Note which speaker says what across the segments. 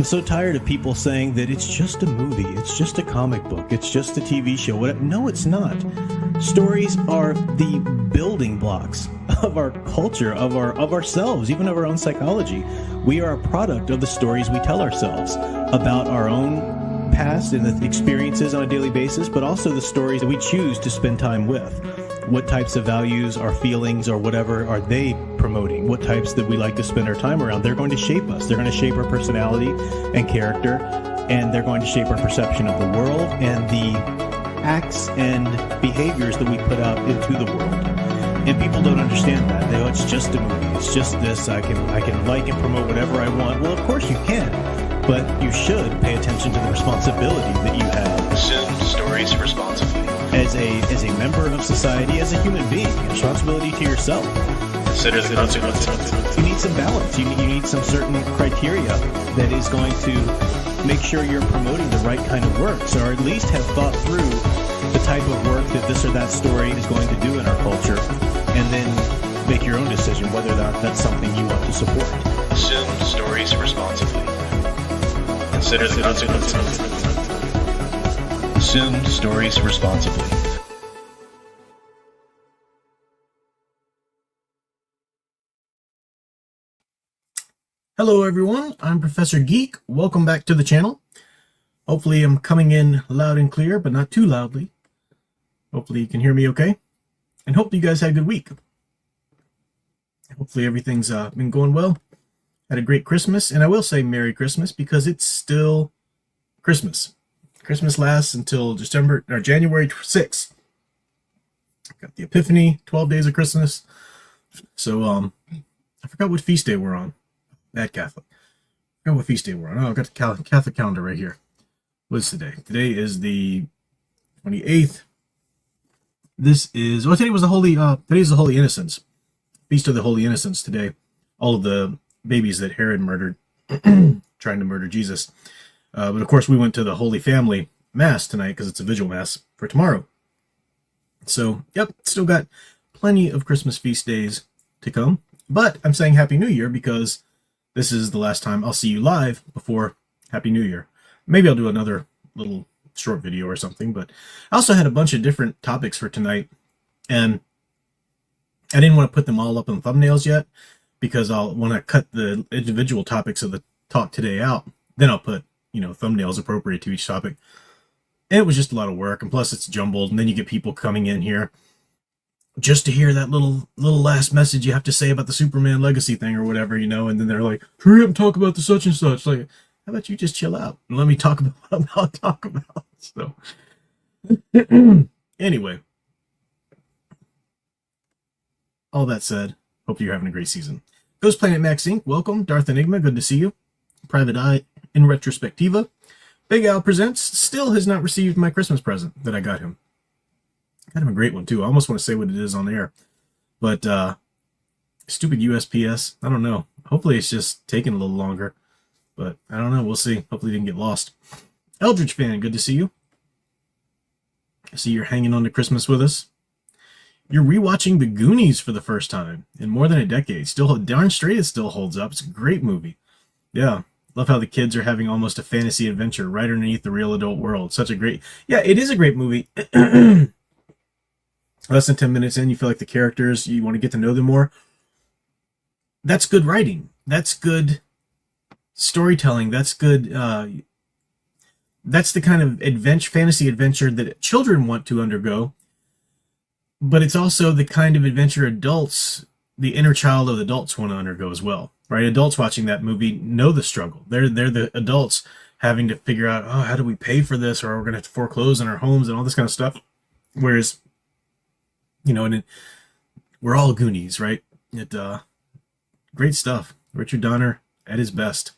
Speaker 1: I'm so tired of people saying that it's just a movie, it's just a comic book, it's just a TV show. Whatever. No, it's not. Stories are the building blocks of our culture, of ourselves, even of our own psychology. We are a product of the stories we tell ourselves about our own past and the experiences on a daily basis, but also the stories that we choose to spend time with. What types of values, our feelings, or whatever are they promoting? What types that we like to spend our time around? They're going to shape us. They're going to shape our personality and character, and they're going to shape our perception of the world and the acts and behaviors that we put out into the world. And people don't understand that. They go, it's just a movie. It's just this. I can like and promote whatever I want. Well, of course you can, but you should pay attention to the responsibility that you have.
Speaker 2: Consume stories responsibly.
Speaker 1: As a member of society, as a human being, responsibility to yourself.
Speaker 2: Consider the consequences.
Speaker 1: You need some balance. You need some certain criteria that is going to make sure you're promoting the right kind of works, or at least have thought through the type of work that this or that story is going to do in our culture, and then make your own decision whether or not that's something you want to support.
Speaker 2: Consume stories responsibly. Consider the consequences. Consume stories responsibly.
Speaker 3: Hello everyone, I'm Professor Geek. Welcome back to the channel. Hopefully I'm coming in loud and clear, but not too loudly. Hopefully you can hear me okay. And hope you guys had a good week. Hopefully everything's been going well. Had a great Christmas, and I will say Merry Christmas because it's still Christmas. Christmas lasts until January 6th. Got the Epiphany, 12 days of Christmas. So I forgot what feast day we're on. Bad Catholic. I forgot what feast day we're on. Oh, I've got the Catholic calendar right here. What's today? Today is the 28th. Today was the today's the Holy Innocents. Feast of the Holy Innocents today. All of the babies that Herod murdered, trying to murder Jesus. But of course we went to the Holy Family Mass tonight because it's a vigil Mass for tomorrow. So, yep, still got plenty of Christmas feast days to come. But I'm saying Happy New Year because this is the last time I'll see you live before Happy New Year. Maybe I'll do another little short video or something, but I also had a bunch of different topics for tonight, and I didn't want to put them all up in thumbnails yet because when I cut the individual topics of the talk today out, then I'll put, thumbnails appropriate to each topic. And it was just a lot of work, and plus it's jumbled, and then you get people coming in here just to hear that little last message you have to say about the Superman legacy thing or whatever, and then they're like, hurry up and talk about the such and such. Like, how about you just chill out and let me talk about what I'm about to talk about? So, anyway, all that said, hope you're having a great season. Ghost Planet Max Inc., welcome. Darth Enigma, good to see you. Private Eye in Retrospectiva. Big Al Presents still has not received my Christmas present that I got him. Got him a great one, too. I almost want to say what it is on air. But, stupid USPS. I don't know. Hopefully it's just taking a little longer. But, I don't know. We'll see. Hopefully it didn't get lost. Eldridge fan, good to see you. I see you're hanging on to Christmas with us. You're rewatching The Goonies for the first time in more than a decade. Still, darn straight it still holds up. It's a great movie. Yeah. Love how the kids are having almost a fantasy adventure right underneath the real adult world. Such a great... Yeah, it is a great movie. Less than 10 minutes in, you feel like the characters, you want to get to know them more. That's good writing. That's good storytelling. That's good... that's the kind of fantasy adventure that children want to undergo. But it's also the kind of adventure adults, the inner child of adults, want to undergo as well. Right? Adults watching that movie know the struggle. They're the adults having to figure out, how do we pay for this? Or we're going to have to foreclose on our homes and all this kind of stuff. Whereas, and we're all Goonies, right? Great stuff. Richard Donner at his best.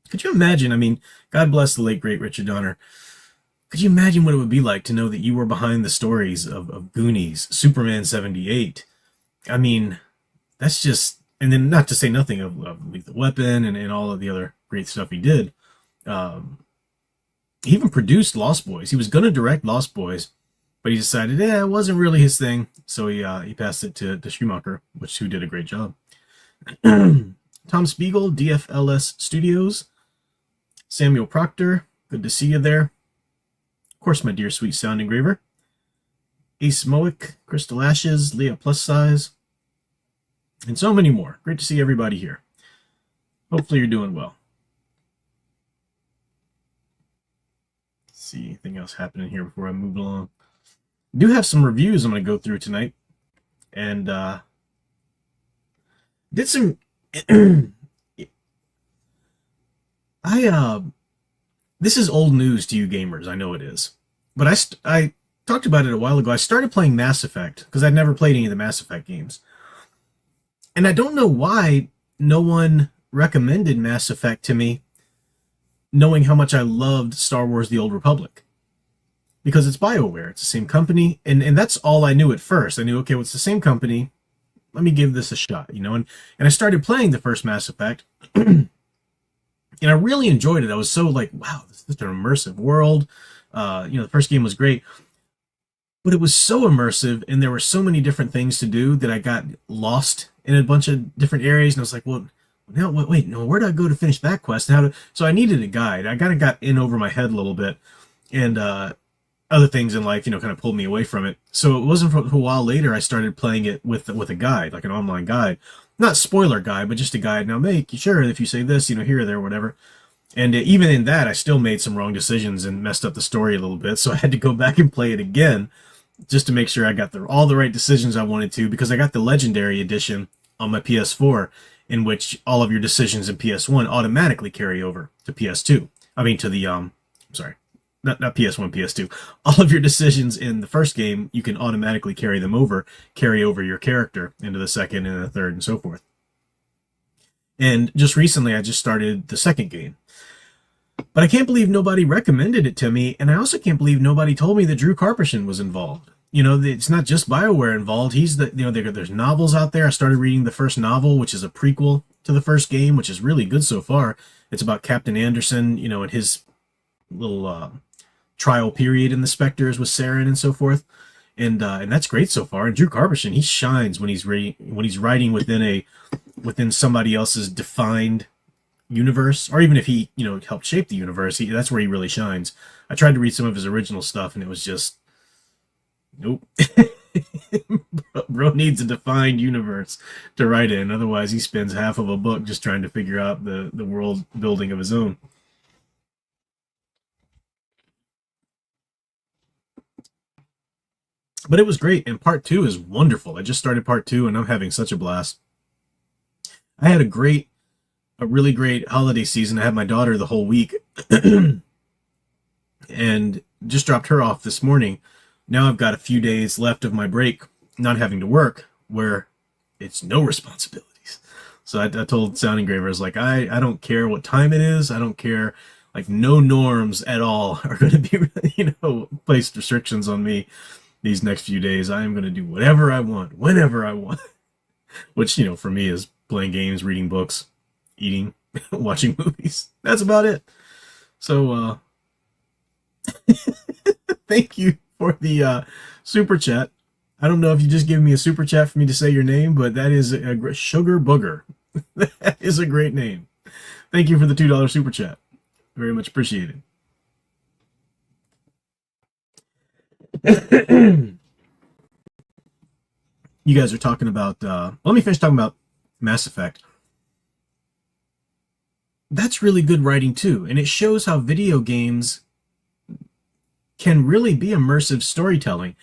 Speaker 3: Could you imagine, God bless the late, great Richard Donner. Could you imagine what it would be like to know that you were behind the stories of Goonies, Superman 78? That's just... And then not to say nothing of Lethal Weapon and all of the other great stuff he did. He even produced Lost Boys. He was going to direct Lost Boys, but he decided, it wasn't really his thing. So he passed it to Schumacher, who did a great job. Tom Spiegel, DFLS Studios. Samuel Proctor, good to see you there. Of course, my dear sweet sound engraver. Ace Moic, Crystal Ashes, Leah Plus Size, and so many more. Great to see everybody here. Hopefully you're doing well. Let's see anything else happening here before I move along. I do have some reviews I'm going to go through tonight. And did some... This is old news to you gamers, I know it is. But I talked about it a while ago. I started playing Mass Effect, because I'd never played any of the Mass Effect games. And I don't know why no one recommended Mass Effect to me, knowing how much I loved Star Wars The Old Republic. Because it's BioWare, it's the same company, and that's all I knew at first. I knew, okay, well, it's the same company, let me give this a shot, you know? And I started playing the first Mass Effect, and I really enjoyed it. I was so like, wow, this is an immersive world. The first game was great. But it was so immersive, and there were so many different things to do that I got lost in a bunch of different areas. And I was like, well, now, wait, no, where do I go to finish that quest? So I needed a guide. I kind of got in over my head a little bit. And other things in life, kind of pulled me away from it. So it wasn't for a while later I started playing it with a guide, like an online guide. Not spoiler guide, but just a guide. Now make sure if you say this, here or there, whatever. And even in that, I still made some wrong decisions and messed up the story a little bit. So I had to go back and play it again just to make sure I got all the right decisions I wanted to, because I got the Legendary Edition on my PS4, in which all of your decisions in PS1 automatically carry over to PS2. I mean, to the, not PS1, PS2. All of your decisions in the first game, you can automatically carry over your character into the second and the third and so forth. And just recently, I just started the second game. But I can't believe nobody recommended it to me, and I also can't believe nobody told me that Drew Karpyshyn was involved. It's not just BioWare involved. There's novels out there. I started reading the first novel, which is a prequel to the first game, which is really good so far. It's about Captain Anderson, and his little trial period in the Spectres with Saren and so forth, and that's great so far. And Drew Karpyshyn, he shines when he's writing within somebody else's defined universe, or even if he helped shape the universe. That's where he really shines. I tried to read some of his original stuff, and it was just nope. Bro needs a defined universe to write in. Otherwise, he spends half of a book just trying to figure out the world building of his own. But it was great, and part 2 is wonderful. I just started part 2, and I'm having such a blast. I had a really great holiday season. I had my daughter the whole week, and just dropped her off this morning. Now I've got a few days left of my break, not having to work, where it's no responsibilities. So I told Sound Engravers, like, I don't care what time it is. I don't care. Like, no norms at all are going to be, placed restrictions on me. These next few days, I am going to do whatever I want, whenever I want. Which, for me is playing games, reading books, eating, watching movies. That's about it. So, thank you for the super chat. I don't know if you just gave me a super chat for me to say your name, but that is a Sugar Booger. That is a great name. Thank you for the $2 super chat. Very much appreciated. You guys are talking about let me finish talking about Mass Effect. That's really good writing too, and it shows how video games can really be immersive storytelling.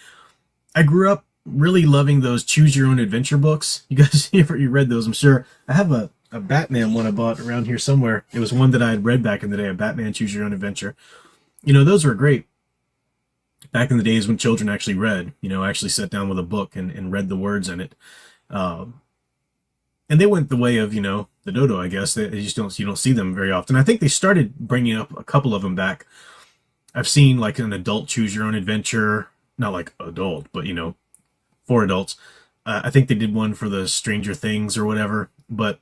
Speaker 3: I grew up really loving those choose your own adventure books. You guys, you read those, I'm sure. I have a Batman one I bought around here somewhere. It was one that I had read back in the day, a Batman choose your own adventure. Those were great. Back in the days when children actually read, actually sat down with a book and read the words in it. And they went the way of, the dodo, I guess. You don't see them very often. I think they started bringing up a couple of them back. I've seen like an adult choose your own adventure, not like adult, but, for adults. I think they did one for the Stranger Things or whatever, but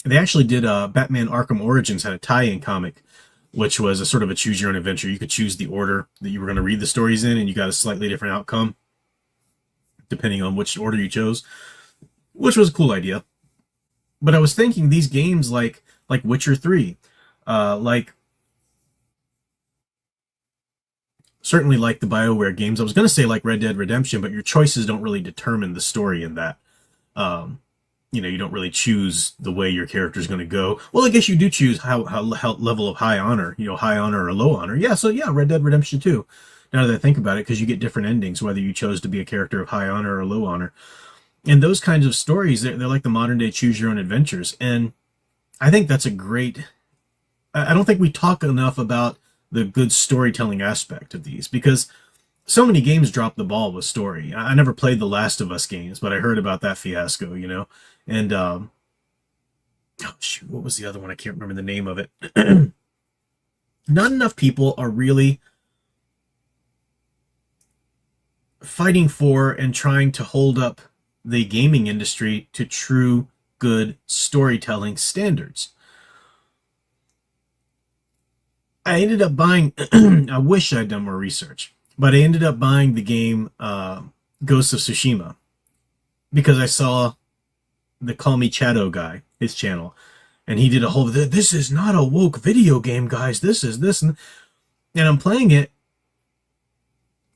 Speaker 3: they actually did Batman Arkham Origins had a tie-in comic, which was a sort of a choose your own adventure. You could choose the order that you were going to read the stories in, and you got a slightly different outcome depending on which order you chose, which was a cool idea. But I was thinking these games like Witcher 3, like certainly like the BioWare games. I was going to say like Red Dead Redemption, but your choices don't really determine the story in that. Um, you don't really choose the way your character is going to go. Well, I guess you do choose how level of high honor, high honor or low honor. Yeah, so yeah, Red Dead Redemption 2. Now that I think about it, because you get different endings, whether you chose to be a character of high honor or low honor. And those kinds of stories, they're like the modern day choose your own adventures. And I think that's a great... I don't think we talk enough about the good storytelling aspect of these, because so many games drop the ball with story. I never played the Last of Us games, but I heard about that fiasco, And, oh shoot, what was the other one? I can't remember the name of it. Not enough people are really fighting for and trying to hold up the gaming industry to true good storytelling standards. I ended up buying, I wish I'd done more research, but I ended up buying the game Ghosts of Tsushima because I saw the Call Me Chato guy, his channel, and he did a whole, this is not a woke video game, guys, this is this, and I'm playing it,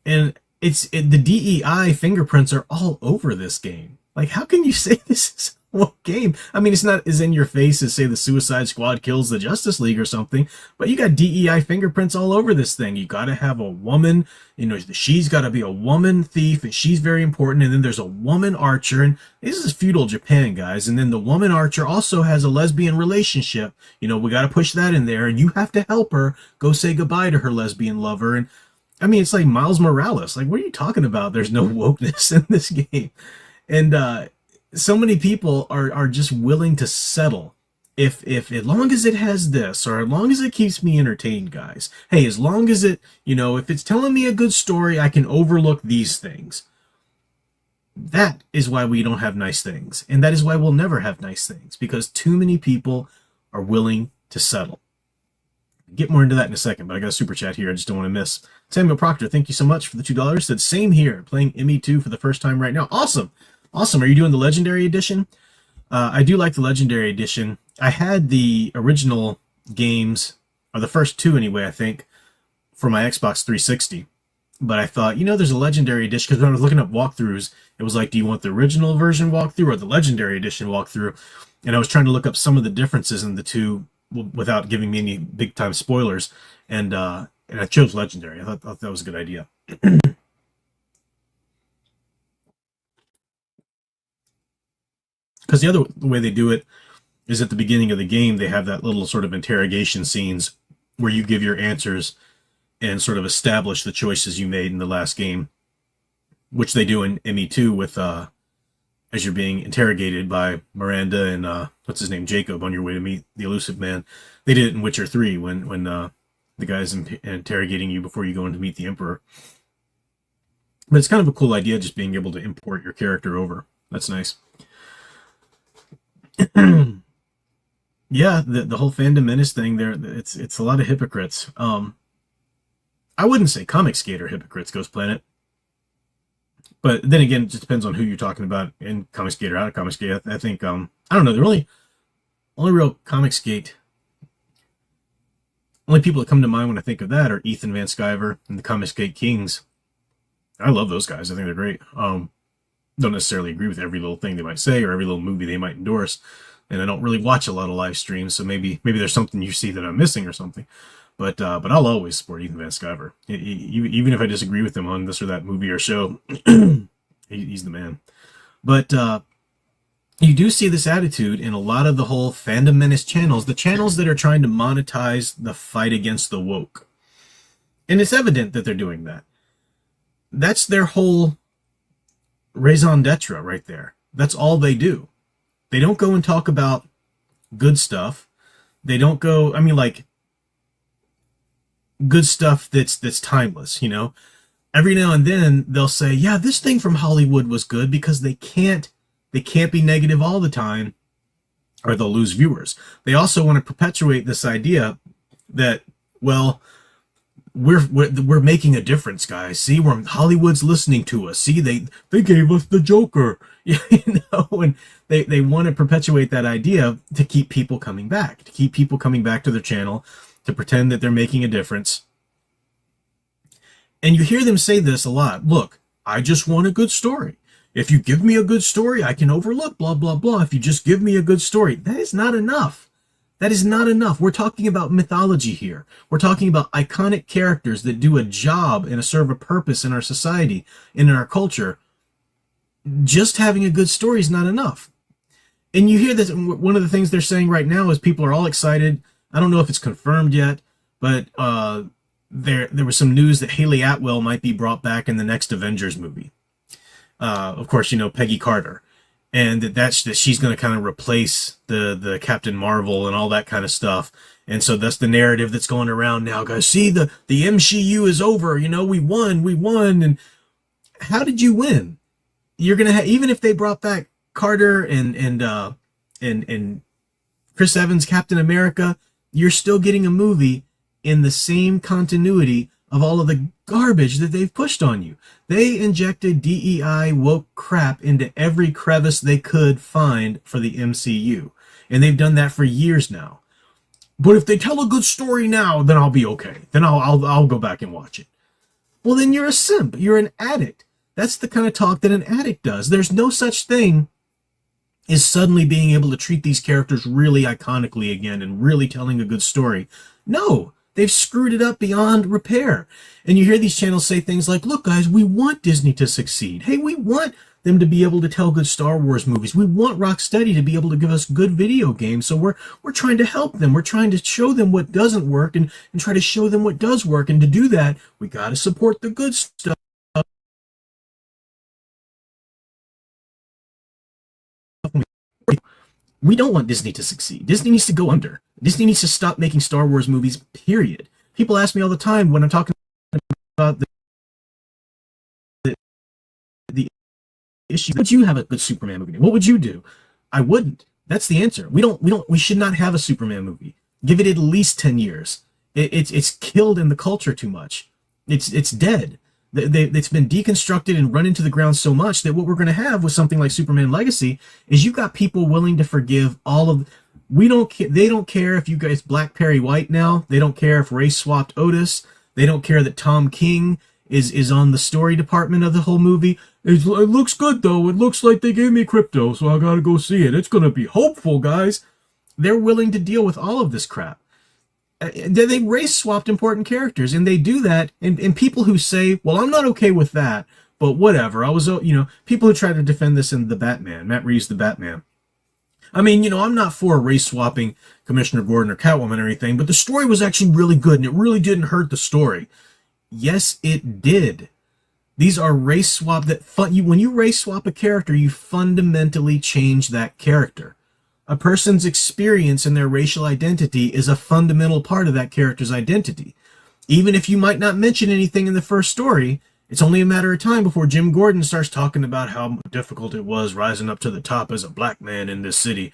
Speaker 3: and the DEI fingerprints are all over this game. Like, how can you say this is a woke game? I mean, it's not as in your face as, say, the Suicide Squad kills the Justice League or something, but you got DEI fingerprints all over this thing. You got to have a woman, she's got to be a woman thief, and she's very important, and then there's a woman archer, and this is feudal Japan, guys, and then the woman archer also has a lesbian relationship. We got to push that in there, and you have to help her go say goodbye to her lesbian lover, and I mean, it's like Miles Morales. Like, what are you talking about? There's no wokeness in this game. And so many people are just willing to settle if as long as it has this, or as long as it keeps me entertained, guys. Hey, as long as it, if it's telling me a good story, I can overlook these things. That is why we don't have nice things. And that is why we'll never have nice things, because too many people are willing to settle. Get more into that in a second, but I got a super chat here I just don't want to miss. Samuel Proctor, thank you so much for the $2. Said, same here, playing ME2 for the first time right now. Awesome. Are you doing the Legendary Edition? I do like the Legendary Edition. I had the original games, or the first two anyway, I think, for my Xbox 360. But I thought, there's a Legendary Edition, because when I was looking up walkthroughs, it was like, do you want the original version walkthrough or the Legendary Edition walkthrough? And I was trying to look up some of the differences in the two without giving me any big time spoilers, and I chose Legendary. I thought that was a good idea. Because the way they do it is at the beginning of the game, they have that little sort of interrogation scenes where you give your answers and sort of establish the choices you made in the last game, which they do in ME2 with as you're being interrogated by Miranda and what's his name, Jacob, on your way to meet the Elusive Man. They did it in Witcher 3 when the guy's interrogating you before you go in to meet the Emperor. But it's kind of a cool idea, just being able to import your character over. That's nice. Yeah, the whole fandom menace thing there, it's a lot of hypocrites. I wouldn't say Comic Skater hypocrites, Ghost Planet. But then again, it just depends on who you're talking about in Comic Skate or out of Comic Skate. I think, I don't know, the only real Comic Skate, only people that come to mind when I think of that are Ethan Van Sciver and the Comic Skate Kings. I love those guys. I think they're great. Don't necessarily agree with every little thing they might say or every little movie they might endorse. And I don't really watch a lot of live streams, so maybe there's something you see that I'm missing or something. But I'll always support Ethan Van Sciver. Even if I disagree with him on this or that movie or show, he's the man. But you do see this attitude in a lot of the whole fandom menace channels, the channels that are trying to monetize the fight against the woke. And it's evident that they're doing that. That's their whole raison d'etre right there. That's all they do. They don't go and talk about good stuff. They don't go, good stuff that's timeless, Every now and then they'll say, yeah, this thing from Hollywood was good, because they can't be negative all the time or they'll lose viewers. They also want to perpetuate this idea that, well, we're making a difference, guys. See, Hollywood's listening to us. See, they gave us the Joker, you know, and they want to perpetuate that idea to keep people coming back, to their channel, to pretend that they're making a difference. And you hear them say this a lot. Look, I just want a good story. If you give me a good story, I can overlook blah, blah, blah. If you just give me a good story, that is not enough. That is not enough. We're talking about mythology here. We're talking about iconic characters that do a job and serve a purpose in our society and in our culture. Just having a good story is not enough. And you hear this, one of the things they're saying right now is people are all excited. I don't know if it's confirmed yet, but there was some news that Haley Atwell might be brought back in the next Avengers movie. Of course, you know, Peggy Carter. And that she's going to kind of replace the Captain Marvel and all that kind of stuff. And so that's the narrative that's going around now, guys. See, the MCU is over. You know, we won. And how did you win? You're going to have, even if they brought back Carter and Chris Evans, Captain America, you're still getting a movie in the same continuity of all of the garbage that they've pushed on you. They injected DEI woke crap into every crevice they could find for the MCU. And they've done that for years now. But if they tell a good story now, then I'll be okay. Then I'll go back and watch it. Well, then you're a simp. You're an addict. That's the kind of talk that an addict does. There's no such thing as suddenly being able to treat these characters really iconically again and really telling a good story. No. They've screwed it up beyond repair. And you hear these channels say things like, look, guys, we want Disney to succeed. Hey, we want them to be able to tell good Star Wars movies. We want Rocksteady to be able to give us good video games. So we're trying to help them. We're trying to show them what doesn't work and try to show them what does work. And to do that, we got to support the good stuff. We don't want Disney to succeed. Disney needs to go under. Disney needs to stop making Star Wars movies, period. People ask me all the time when I'm talking about the issue. Would you have a good Superman movie? What would you do? I wouldn't. That's the answer. We should not have a Superman movie. Give it at least 10 years. It's killed in the culture too much. It's dead. It's been deconstructed and run into the ground so much that what we're going to have with something like Superman Legacy is you've got people willing to forgive all of. They don't care if you guys black Perry White now. They don't care if race swapped Otis. They don't care that Tom King is on the story department of the whole movie. It looks good though. It looks like they gave me crypto, so I gotta go see it. It's gonna be hopeful, guys. They're willing to deal with all of this crap. They race swapped important characters, and they do that. And people who say, well, I'm not okay with that, but whatever. People who try to defend this in The Batman, Matt Reeves' The Batman. I mean, I'm not for race swapping Commissioner Gordon or Catwoman or anything, but the story was actually really good, and it really didn't hurt the story. Yes, it did. These are race swap when you race swap a character, you fundamentally change that character. A person's experience and their racial identity is a fundamental part of that character's identity. Even if you might not mention anything in the first story, it's only a matter of time before Jim Gordon starts talking about how difficult it was rising up to the top as a black man in this city.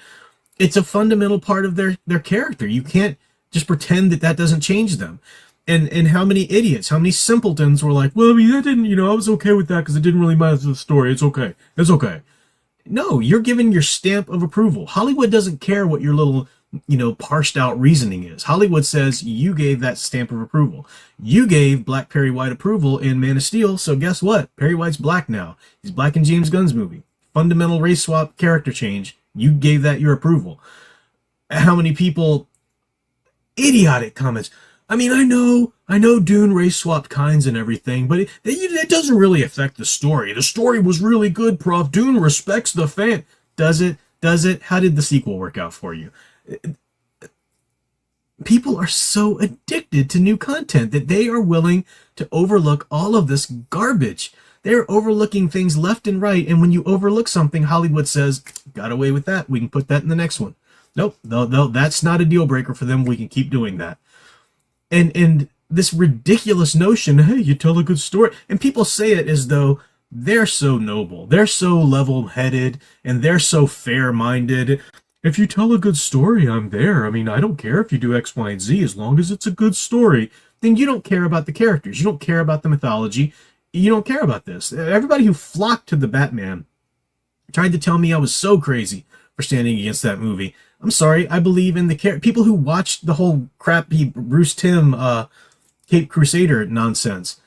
Speaker 3: It's a fundamental part of their character. You can't just pretend that doesn't change them. And how many idiots, how many simpletons were like, well, I mean, that didn't, I was okay with that because it didn't really matter to the story. It's okay. It's okay. No, you're giving your stamp of approval. Hollywood doesn't care what your little, parsed out reasoning is. Hollywood says you gave that stamp of approval. You gave Black Perry White approval in Man of Steel, so guess what? Perry White's black now. He's black in James Gunn's movie. Fundamental race swap character change. You gave that your approval. How many people, idiotic comments. I mean, I know Dune race swapped kinds and everything, but it doesn't really affect the story. The story was really good, Prof. Dune respects the fan. Does it? How did the sequel work out for you? People are so addicted to new content that they are willing to overlook all of this garbage. They're overlooking things left and right, and when you overlook something, Hollywood says, got away with that. We can put that in the next one. Nope, no, that's not a deal breaker for them. We can keep doing that. And this ridiculous notion, hey, you tell a good story. And people say it as though they're so noble. They're so level-headed, and they're so fair-minded. if you tell a good story, I'm there. I mean, I don't care if you do X, Y, and Z as long as it's a good story. Then you don't care about the characters. You don't care about the mythology. You don't care about this. Everybody who flocked to the Batman tried to tell me I was so crazy for standing against that movie. I'm sorry. I believe in the people who watched the whole crappy Bruce Timm Cape Crusader nonsense.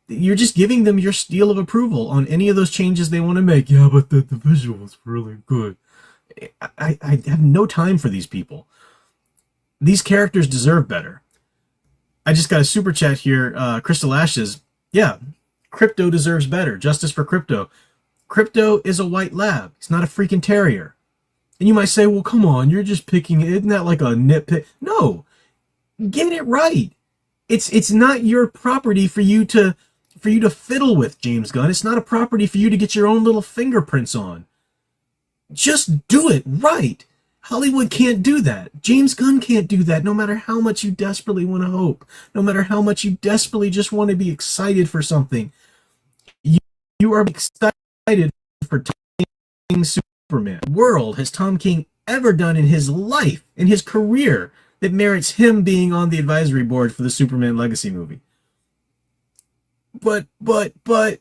Speaker 3: You're just giving them your seal of approval on any of those changes they want to make. Yeah, but the visuals were really good. I have no time for these people. These characters deserve better. I just got a super chat here. Crystal Ashes. Yeah, Crypto deserves better. Justice for Crypto. Crypto is a white lab. He's not a freaking terrier. And you might say, well, come on, you're just picking, isn't that like a nitpick? No, get it right. It's not your property for you to fiddle with, James Gunn. It's not a property for you to get your own little fingerprints on. Just do it right. Hollywood can't do that. James Gunn can't do that, no matter how much you desperately want to hope, no matter how much you desperately just want to be excited for something. You are excited for Superman. What world has Tom King ever done in his life, in his career, that merits him being on the advisory board for the Superman Legacy movie? But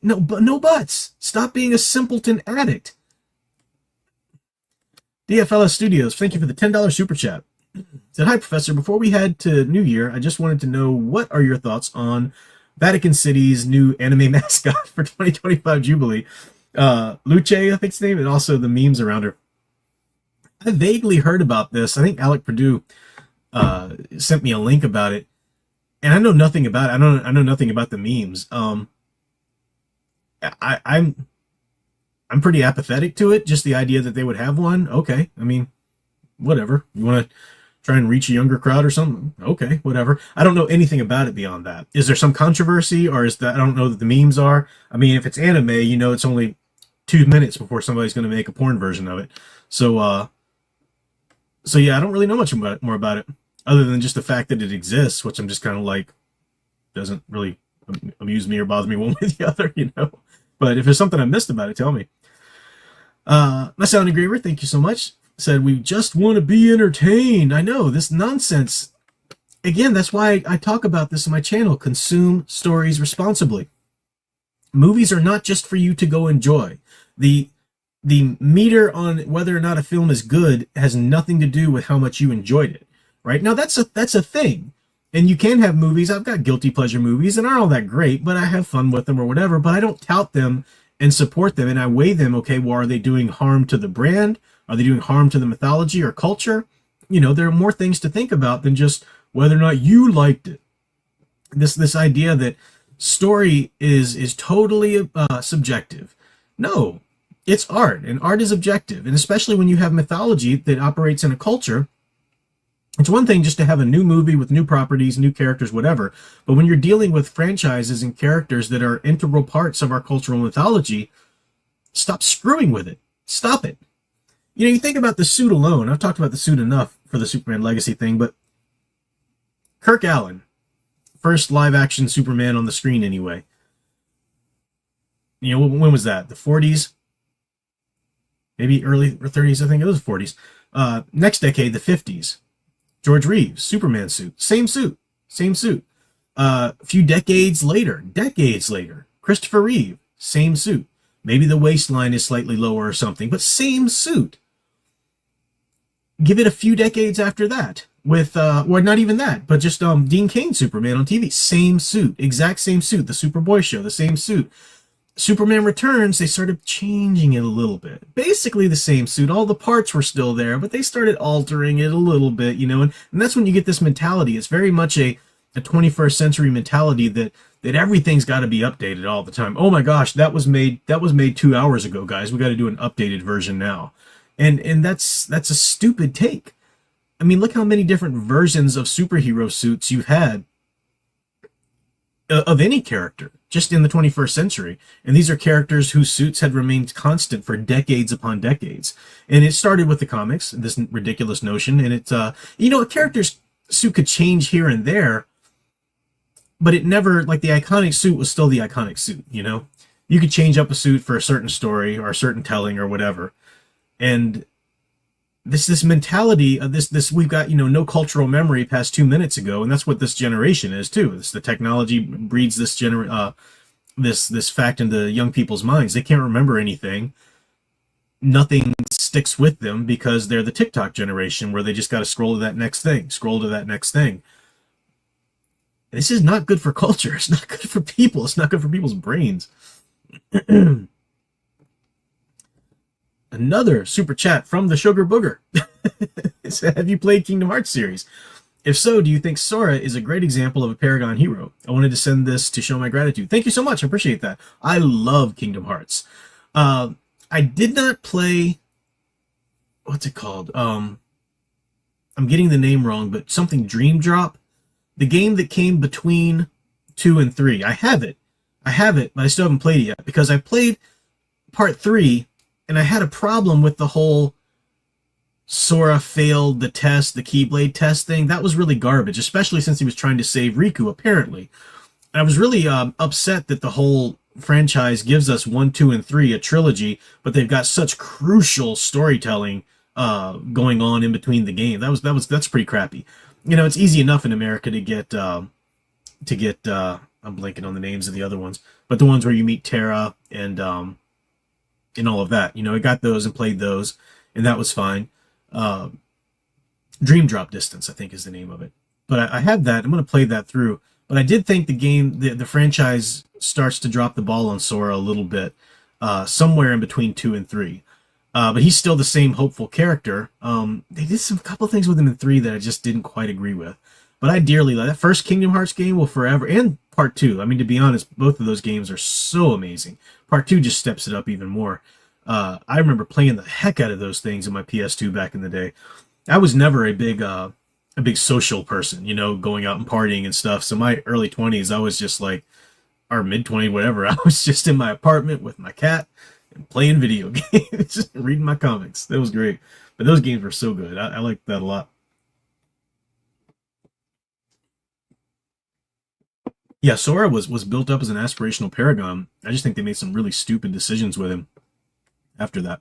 Speaker 3: no buts. Stop being a simpleton addict. DFLS Studios, thank you for the $10 super chat. Said, hi, Professor. Before we head to New Year, I just wanted to know, what are your thoughts on Vatican City's new anime mascot for 2025 Jubilee? Luce, I think's the name, and also the memes around her. I vaguely heard about this. I think Alec Purdue sent me a link about it, and I know nothing about it. I know nothing about the memes. I'm pretty apathetic to it. Just the idea that they would have one. Okay. I mean, whatever. You want to try and reach a younger crowd or something? Okay, whatever. I don't know anything about it beyond that. Is there some controversy, or is that, I don't know that the memes are. I mean, if it's anime, you know, it's only 2 minutes before somebody's going to make a porn version of it. So yeah, I don't really know much more about it, other than just the fact that it exists, which I'm just kind of like, doesn't really amuse me or bother me one way or the other, you know. But if there's something I missed about it, tell me. My sound engraver, thank you so much, said, we just want to be entertained. I know, this nonsense. Again, that's why I talk about this on my channel. Consume stories responsibly. Movies are not just for you to go enjoy. The meter on whether or not a film is good has nothing to do with how much you enjoyed it. Right? Now, that's a thing. And you can have movies. I've got guilty pleasure movies, and aren't all that great, but I have fun with them or whatever. But I don't tout them and support them, and I weigh them. Okay, well, are they doing harm to the brand? Are they doing harm to the mythology or culture? You know, there are more things to think about than just whether or not you liked it. This idea that story is totally subjective. No, it's art, and art is objective. And especially when you have mythology that operates in a culture, it's one thing just to have a new movie with new properties, new characters, whatever. But when you're dealing with franchises and characters that are integral parts of our cultural mythology, stop screwing with it. Stop it. You know, you think about the suit alone. I've talked about the suit enough for the Superman Legacy thing, but Kirk Allen, first live-action Superman on the screen anyway. You know, when was that? The 40s? Maybe early 30s, I think it was 40s. Next decade, the 50s. George Reeves, Superman suit. Same suit. A few decades later, Christopher Reeve, same suit. Maybe the waistline is slightly lower or something, but same suit. Give it a few decades after that with, or not even that, but just Dean Cain Superman on TV. Same suit, exact same suit. The Superboy show, the same suit. Superman Returns, they started changing it a little bit. Basically the same suit. All the parts were still there, but they started altering it a little bit, you know, and that's when you get this mentality. It's very much a 21st century mentality that everything's got to be updated all the time. Oh my gosh, that was made 2 hours ago, guys. We got to do an updated version now. And that's a stupid take. I mean, look how many different versions of superhero suits you've had of any character just in the 21st century. And these are characters whose suits had remained constant for decades upon decades. And it started with the comics, this ridiculous notion. And it's, you know, a character's suit could change here and there, but it never, like the iconic suit was still the iconic suit, you know? You could change up a suit for a certain story or a certain telling or whatever. And this mentality of this we've got, no cultural memory past 2 minutes ago, and that's what this generation is too. It's the technology breeds this fact into young people's minds. They can't remember anything. Nothing sticks with them because they're the TikTok generation where they just got to scroll to that next thing, scroll to that next thing. This is not good for culture. It's not good for people. It's not good for people's brains. Another super chat from the Sugar Booger. It said, have you played Kingdom Hearts series? If so, do you think Sora is a great example of a Paragon hero? I wanted to send this to show my gratitude. Thank you so much. I appreciate that. I love Kingdom Hearts. I did not play... What's it called? I'm getting the name wrong, but something Dream Drop. The game that came between 2 and 3. I have it, but I still haven't played it yet because I played part 3 and I had a problem with the whole Sora failed the test, the Keyblade test thing. That was really garbage, especially since he was trying to save Riku, apparently. And I was really upset that the whole franchise gives us 1, 2, and 3, a trilogy, but they've got such crucial storytelling going on in between the game. That's pretty crappy. It's easy enough in America to get I'm blanking on the names of the other ones, but the ones where you meet Terra and all of that. I got those and played those, and that was fine. Dream Drop Distance, I think, is the name of it. But I have that. I'm going to play that through. But I did think the franchise starts to drop the ball on Sora a little bit, somewhere in between 2 and 3. But he's still the same hopeful character. They did a couple things with him in 3 that I just didn't quite agree with. But I dearly love that first Kingdom Hearts game will forever, and part 2. I mean, to be honest, both of those games are so amazing. Part 2 just steps it up even more. I remember playing the heck out of those things in my PS2 back in the day. I was never a big social person, going out and partying and stuff. So my early 20s, I was just like, or mid 20s, whatever. I was just in my apartment with my cat and playing video games, just reading my comics. That was great. But those games were so good. I liked that a lot. Yeah, Sora was built up as an aspirational paragon. I just think they made some really stupid decisions with him after that.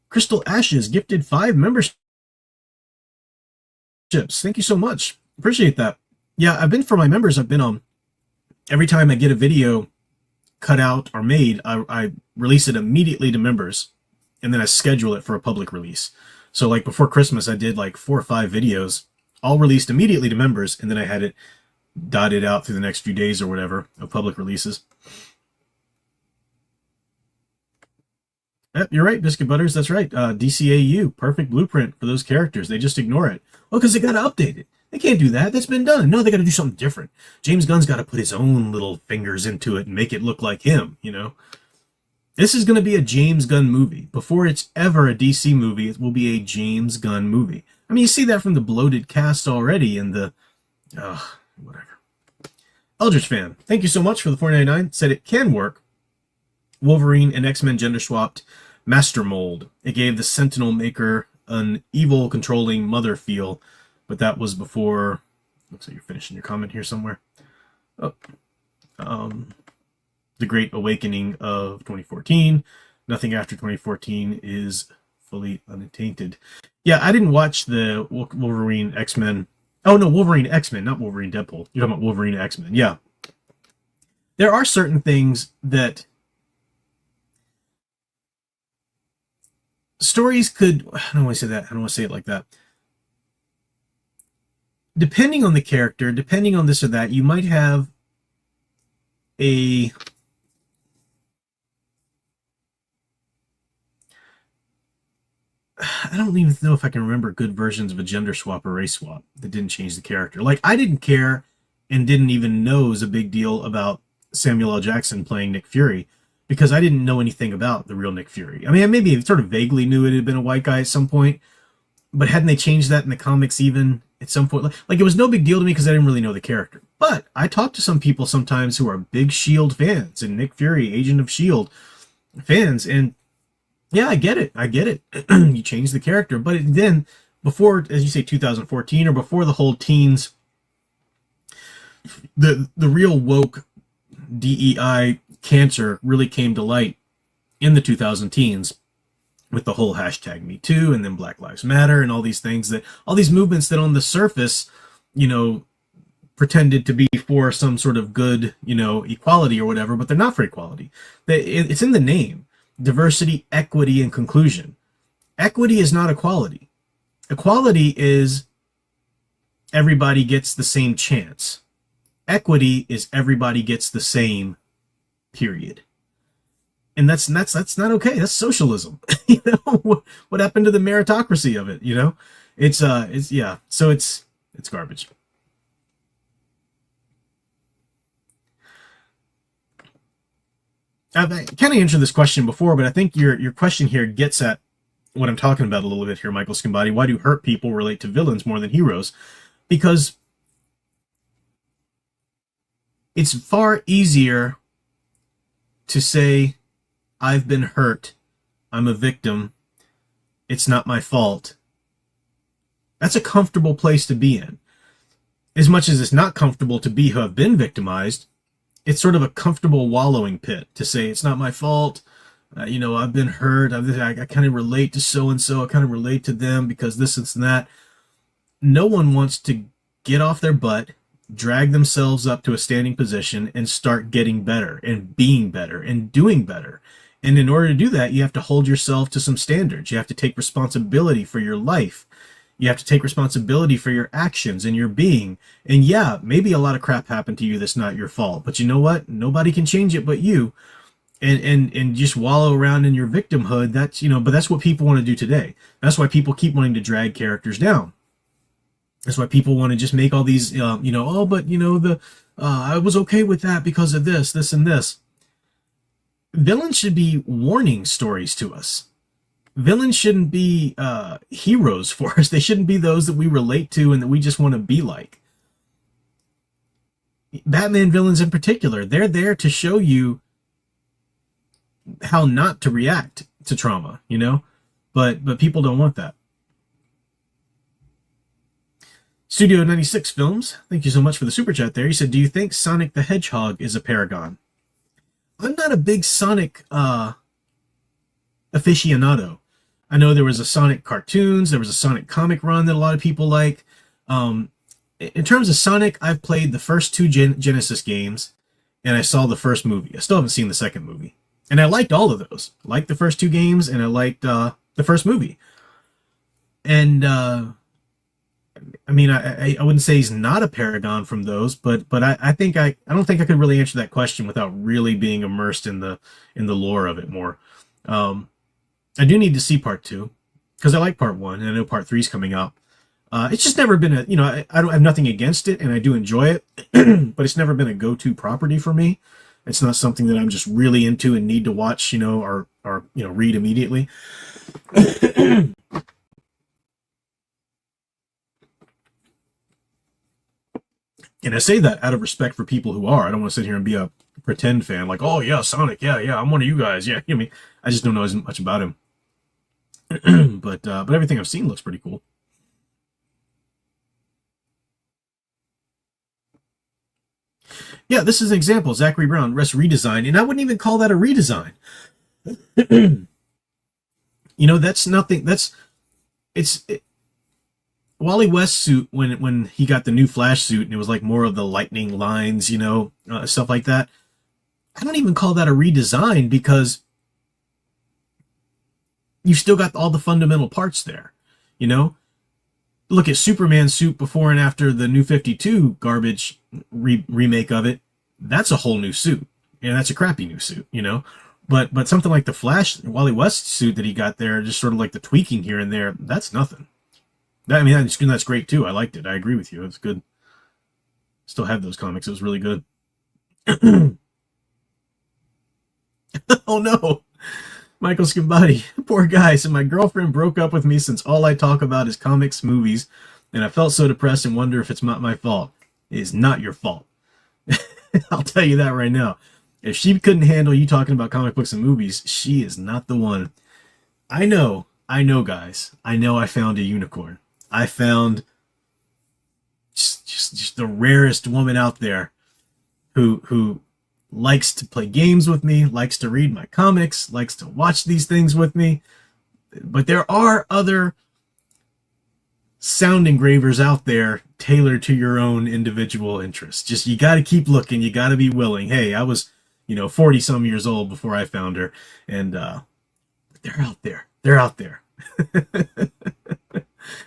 Speaker 3: Crystal Ashes gifted 5 memberships. Thank you so much. Appreciate that. Yeah, for my members, I've been every time I get a video cut out or made, I release it immediately to members, and then I schedule it for a public release. So like before Christmas, I did like 4 or 5 videos, all released immediately to members, and then I had it dotted out through the next few days or whatever of public releases. Yep, you're right, Biscuit Butters. That's right. DCAU, perfect blueprint for those characters. They just ignore it. Well, because they got to update it. They can't do that. That's been done. No, they got to do something different. James Gunn's got to put his own little fingers into it and make it look like him, This is going to be a James Gunn movie. Before it's ever a DC movie, it will be a James Gunn movie. I mean, you see that from the bloated cast already and the... whatever. Eldritch Fan, thank you so much for the $4.99. Said it can work. Wolverine and X-Men gender swapped Master Mold. It gave the Sentinel Maker an evil controlling mother feel, but that was before... Looks like you're finishing your comment here somewhere. Oh. The Great Awakening of 2014. Nothing after 2014 is fully untainted. Yeah, I didn't watch the Wolverine X-Men. Oh, no, Wolverine X-Men, not Wolverine Deadpool. You're talking about Wolverine X-Men. Yeah. There are certain things that stories could... I don't want to say that. I don't want to say it like that. Depending on the character, depending on this or that, you might have a... I don't even know if I can remember good versions of a gender swap or race swap that didn't change the character. Like, I didn't care and didn't even know it was a big deal about Samuel L. Jackson playing Nick Fury because I didn't know anything about the real Nick Fury. I mean, maybe I sort of vaguely knew it had been a white guy at some point, but hadn't they changed that in the comics even at some point? Like, it was no big deal to me because I didn't really know the character. But I talk to some people sometimes who are big S.H.I.E.L.D. fans and Nick Fury, Agent of S.H.I.E.L.D. fans, and yeah, I get it. You change the character. But then, before, as you say, 2014, or before the whole teens, the real woke DEI cancer really came to light in the 2000 teens, with the whole hashtag Me Too and then Black Lives Matter and all these things, that all these movements that on the surface, you know, pretended to be for some sort of good, you know, equality or whatever, but they're not for equality. It's in the name: diversity, equity, and conclusion. Equity is not equality. Equality is everybody gets the same chance. Equity is everybody gets the same, period. And that's not okay. That's socialism. You know, what happened to the meritocracy of it? You know, it's yeah. So it's garbage. I've kind of answered this question before, but I think your question here gets at what I'm talking about a little bit here, Michael Scimbati. Why do hurt people relate to villains more than heroes? Because it's far easier to say, I've been hurt, I'm a victim, it's not my fault. That's a comfortable place to be in. As much as it's not comfortable to be who have been victimized, it's sort of a comfortable wallowing pit to say, it's not my fault. You know, I've been hurt. I kind of relate to so-and-so. I kind of relate to them because this and that. No one wants to get off their butt, drag themselves up to a standing position, and start getting better and being better and doing better. And in order to do that, you have to hold yourself to some standards. You have to take responsibility for your life. You have to take responsibility for your actions and your being. And yeah, maybe a lot of crap happened to you that's not your fault. But you know what? Nobody can change it but you. And just wallow around in your victimhood. That's, you know, but that's what people want to do today. That's why people keep wanting to drag characters down. That's why people want to just make all these, you know, oh, but you know, I was okay with that because of this, and this. Villains should be warning stories to us. Villains shouldn't be heroes for us. They shouldn't be those that we relate to and that we just want to be like. Batman villains in particular, they're there to show you how not to react to trauma, you know? But people don't want that. Studio 96 Films, thank you so much for the super chat there. He said, do you think Sonic the Hedgehog is a paragon? I'm not a big Sonic aficionado. I know there was a Sonic cartoons, there was a Sonic comic run that a lot of people like. In terms of Sonic, I've played the first two Genesis games, and I saw the first movie. I still haven't seen the second movie. And I liked all of those. I liked the first two games, and I liked the first movie. And, I mean, I wouldn't say he's not a paragon from those, but I think I don't think I could really answer that question without really being immersed in the lore of it more. I do need to see part 2 because I like part 1 and I know part 3 is coming out. It's just never been I don't have nothing against it and I do enjoy it, but it's never been a go-to property for me. It's not something that I'm just really into and need to watch, or read immediately. And I say that out of respect for people who are. I don't want to sit here and be a pretend fan, like, oh yeah, Sonic, yeah, I'm one of you guys, yeah. I just don't know as much about him. But everything I've seen looks pretty cool. Yeah, this is an example. Zachary Brown, Rest redesign, and I wouldn't even call that a redesign. That's nothing. Wally West's suit when he got the new Flash suit, and it was like more of the lightning lines, stuff like that. I don't even call that a redesign because you've still got all the fundamental parts there, Look at Superman's suit before and after the New 52 garbage remake of it. That's a whole new suit. And that's a crappy new suit, But something like the Flash, Wally West suit that he got there, just sort of like the tweaking here and there, that's nothing. That's great too. I liked it. I agree with you. It's good. Still have those comics. It was really good. Oh no. Michael Scimbati, poor guy. So my girlfriend broke up with me since all I talk about is comics, movies, and I felt so depressed and wonder if it's not my fault. It is not your fault. I'll tell you that right now. If she couldn't handle you talking about comic books and movies, she is not the one. I know, guys. I know I found a unicorn. I found just the rarest woman out there who likes to play games with me, likes to read my comics, likes to watch these things with me. But there are other sound engravers out there tailored to your own individual interests. Just, you got to keep looking. You got to be willing. Hey, I was, 40 some years old before I found her, and they're out there. They're out there.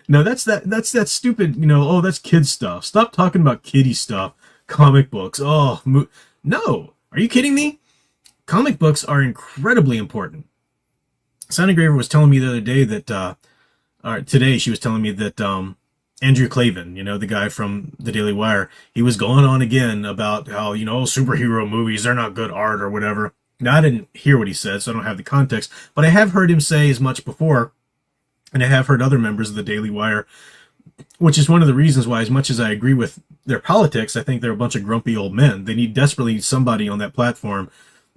Speaker 3: No, that's that stupid, oh, that's kid stuff. Stop talking about kiddie stuff. Comic books. Oh, no. Are you kidding me? Comic books are incredibly important. Sound engraver was telling me the other day that, today she was telling me that Andrew Clavin, the guy from the Daily Wire, he was going on again about how, superhero movies, they're not good art or whatever. Now, I didn't hear what he said, so I don't have the context, but I have heard him say as much before, and I have heard other members of the Daily Wire, which is one of the reasons why, as much as I agree with their politics, I think they're a bunch of grumpy old men. They need desperately somebody on that platform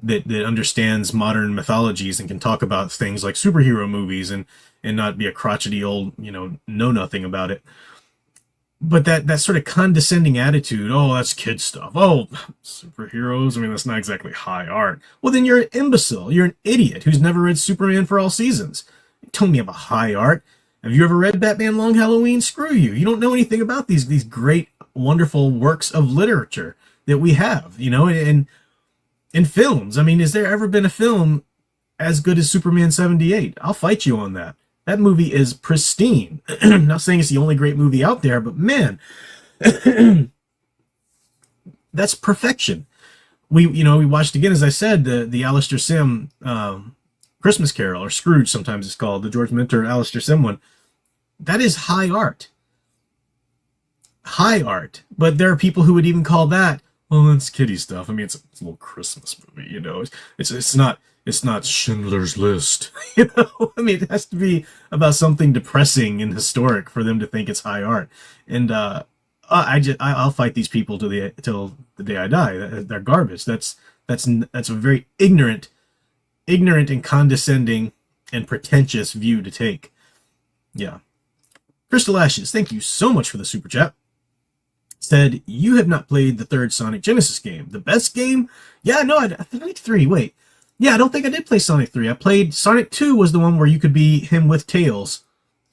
Speaker 3: that understands modern mythologies and can talk about things like superhero movies and not be a crotchety old, know nothing about it. But that sort of condescending attitude, oh, that's kid stuff. Oh, superheroes, that's not exactly high art. Well, then you're an imbecile. You're an idiot who's never read Superman for all seasons. Tell me about high art. Have you ever read Batman Long Halloween? Screw you. You don't know anything about these great, wonderful works of literature that we have, and in films. Has there ever been a film as good as Superman 78? I'll fight you on that. That movie is pristine. I'm not saying it's the only great movie out there, but man, that's perfection. We watched again, as I said, the Alistair Sim Christmas Carol, or Scrooge sometimes it's called, the George Minter Alistair Sim one. That is high art. High art. But there are people who would even call that, well, that's kiddie stuff. It's a little Christmas movie, It's not Schindler's List, It has to be about something depressing and historic for them to think it's high art. And I'll fight these people till the day I die. They're garbage. That's a very ignorant and condescending and pretentious view to take. Yeah. Crystal Ashes, thank you so much for the super chat. Said, you have not played the third Sonic Genesis game. The best game? Yeah, no, Sonic 3, wait. Yeah, I don't think I did play Sonic 3. I played Sonic 2 was the one where you could be him with Tails.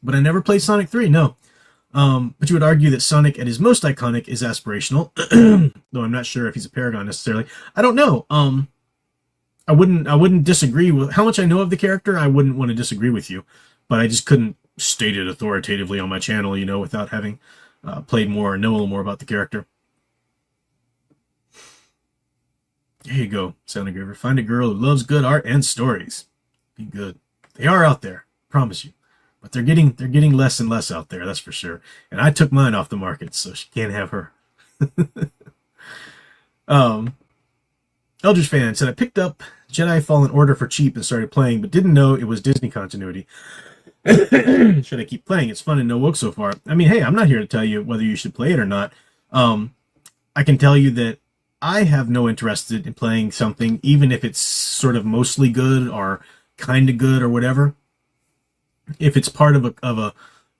Speaker 3: But I never played Sonic 3, no. But you would argue that Sonic at his most iconic is aspirational. Though I'm not sure if he's a paragon necessarily. I don't know. I wouldn't disagree with how much I know of the character. I wouldn't want to disagree with you. But I just couldn't state it authoritatively on my channel, without having played more and know a little more about the character. There you go, Sound Engraver. Find a girl who loves good art and stories. Be good. They are out there, promise you. But they're getting less and less out there, that's for sure. And I took mine off the market, so she can't have her. Eldridge Fan said, I picked up Jedi Fallen Order for cheap and started playing, but didn't know it was Disney continuity. Should I keep playing? It's fun and no woke so far. Hey, I'm not here to tell you whether you should play it or not. I can tell you that I have no interest in playing something, even if it's sort of mostly good or kind of good or whatever. If it's part of a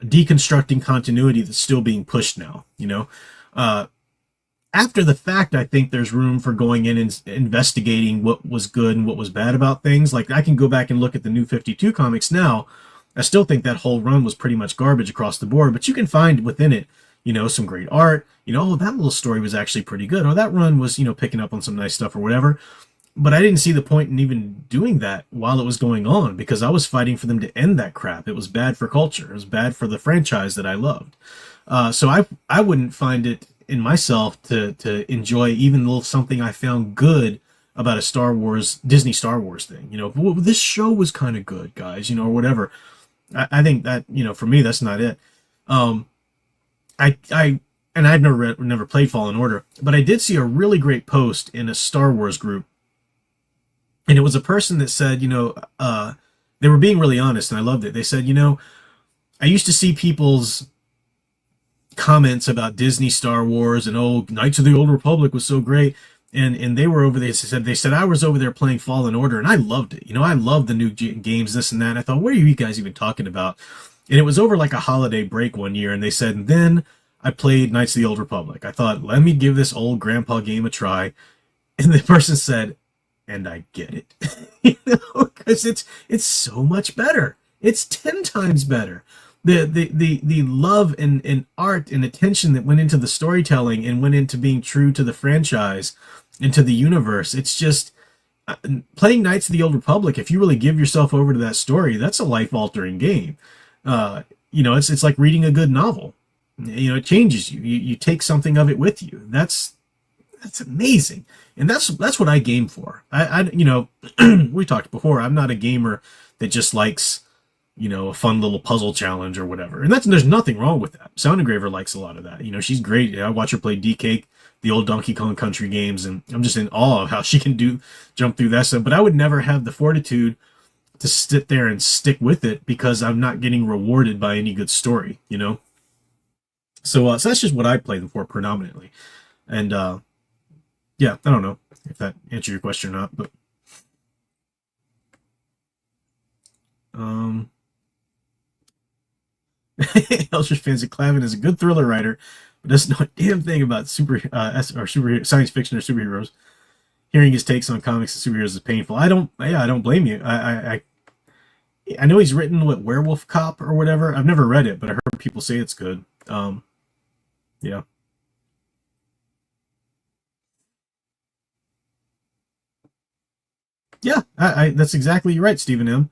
Speaker 3: deconstructing continuity that's still being pushed now, after the fact, I think there's room for going in and investigating what was good and what was bad about things. Like, I can go back and look at the New 52 comics now. I still think that whole run was pretty much garbage across the board, but you can find within it, some great art. Oh, that little story was actually pretty good. Or that run was, picking up on some nice stuff or whatever. But I didn't see the point in even doing that while it was going on, because I was fighting for them to end that crap. It was bad for culture. It was bad for the franchise that I loved. So I wouldn't find it in myself to enjoy even a little something I found good about a Disney Star Wars thing. Well, this show was kind of good, guys, or whatever. I think that, for me, that's not it. And I've never played Fallen Order, but I did see a really great post in a Star Wars group. And it was a person that said, they were being really honest, and I loved it. They said, I used to see people's comments about Disney Star Wars and, oh, Knights of the Old Republic was so great. And they were over there, they said I was over there playing Fallen Order, and I loved it. I loved the new games, this and that. And I thought, what are you guys even talking about? And it was over like a holiday break one year, and they said, and then I played Knights of the Old Republic. I thought, let me give this old grandpa game a try. And the person said, and I get it. Because it's so much better. It's 10 times better. The love and art and attention that went into the storytelling and went into being true to the franchise and to the universe. It's just playing Knights of the Old Republic. If you really give yourself over to that story, that's a life altering game. It's like reading a good novel. It changes you. You take something of it with you. That's amazing, and that's what I game for. We talked before. I'm not a gamer that just likes a fun little puzzle challenge or whatever. And there's nothing wrong with that. Sound Engraver likes a lot of that. She's great. I watch her play D-Cake, the old Donkey Kong Country games, and I'm just in awe of how she can jump through that stuff. But I would never have the fortitude to sit there and stick with it because I'm not getting rewarded by any good story, So that's just what I play them for predominantly. And yeah, I don't know if that answered your question or not, but Elshers fans that Clavin is a good thriller writer, but doesn't know a damn thing about super science fiction or superheroes. Hearing his takes on comics and superheroes is painful. I don't blame you. I know he's written Werewolf Cop or whatever. I've never read it, but I heard people say it's good. Yeah. Yeah, that's exactly right, Stephen M.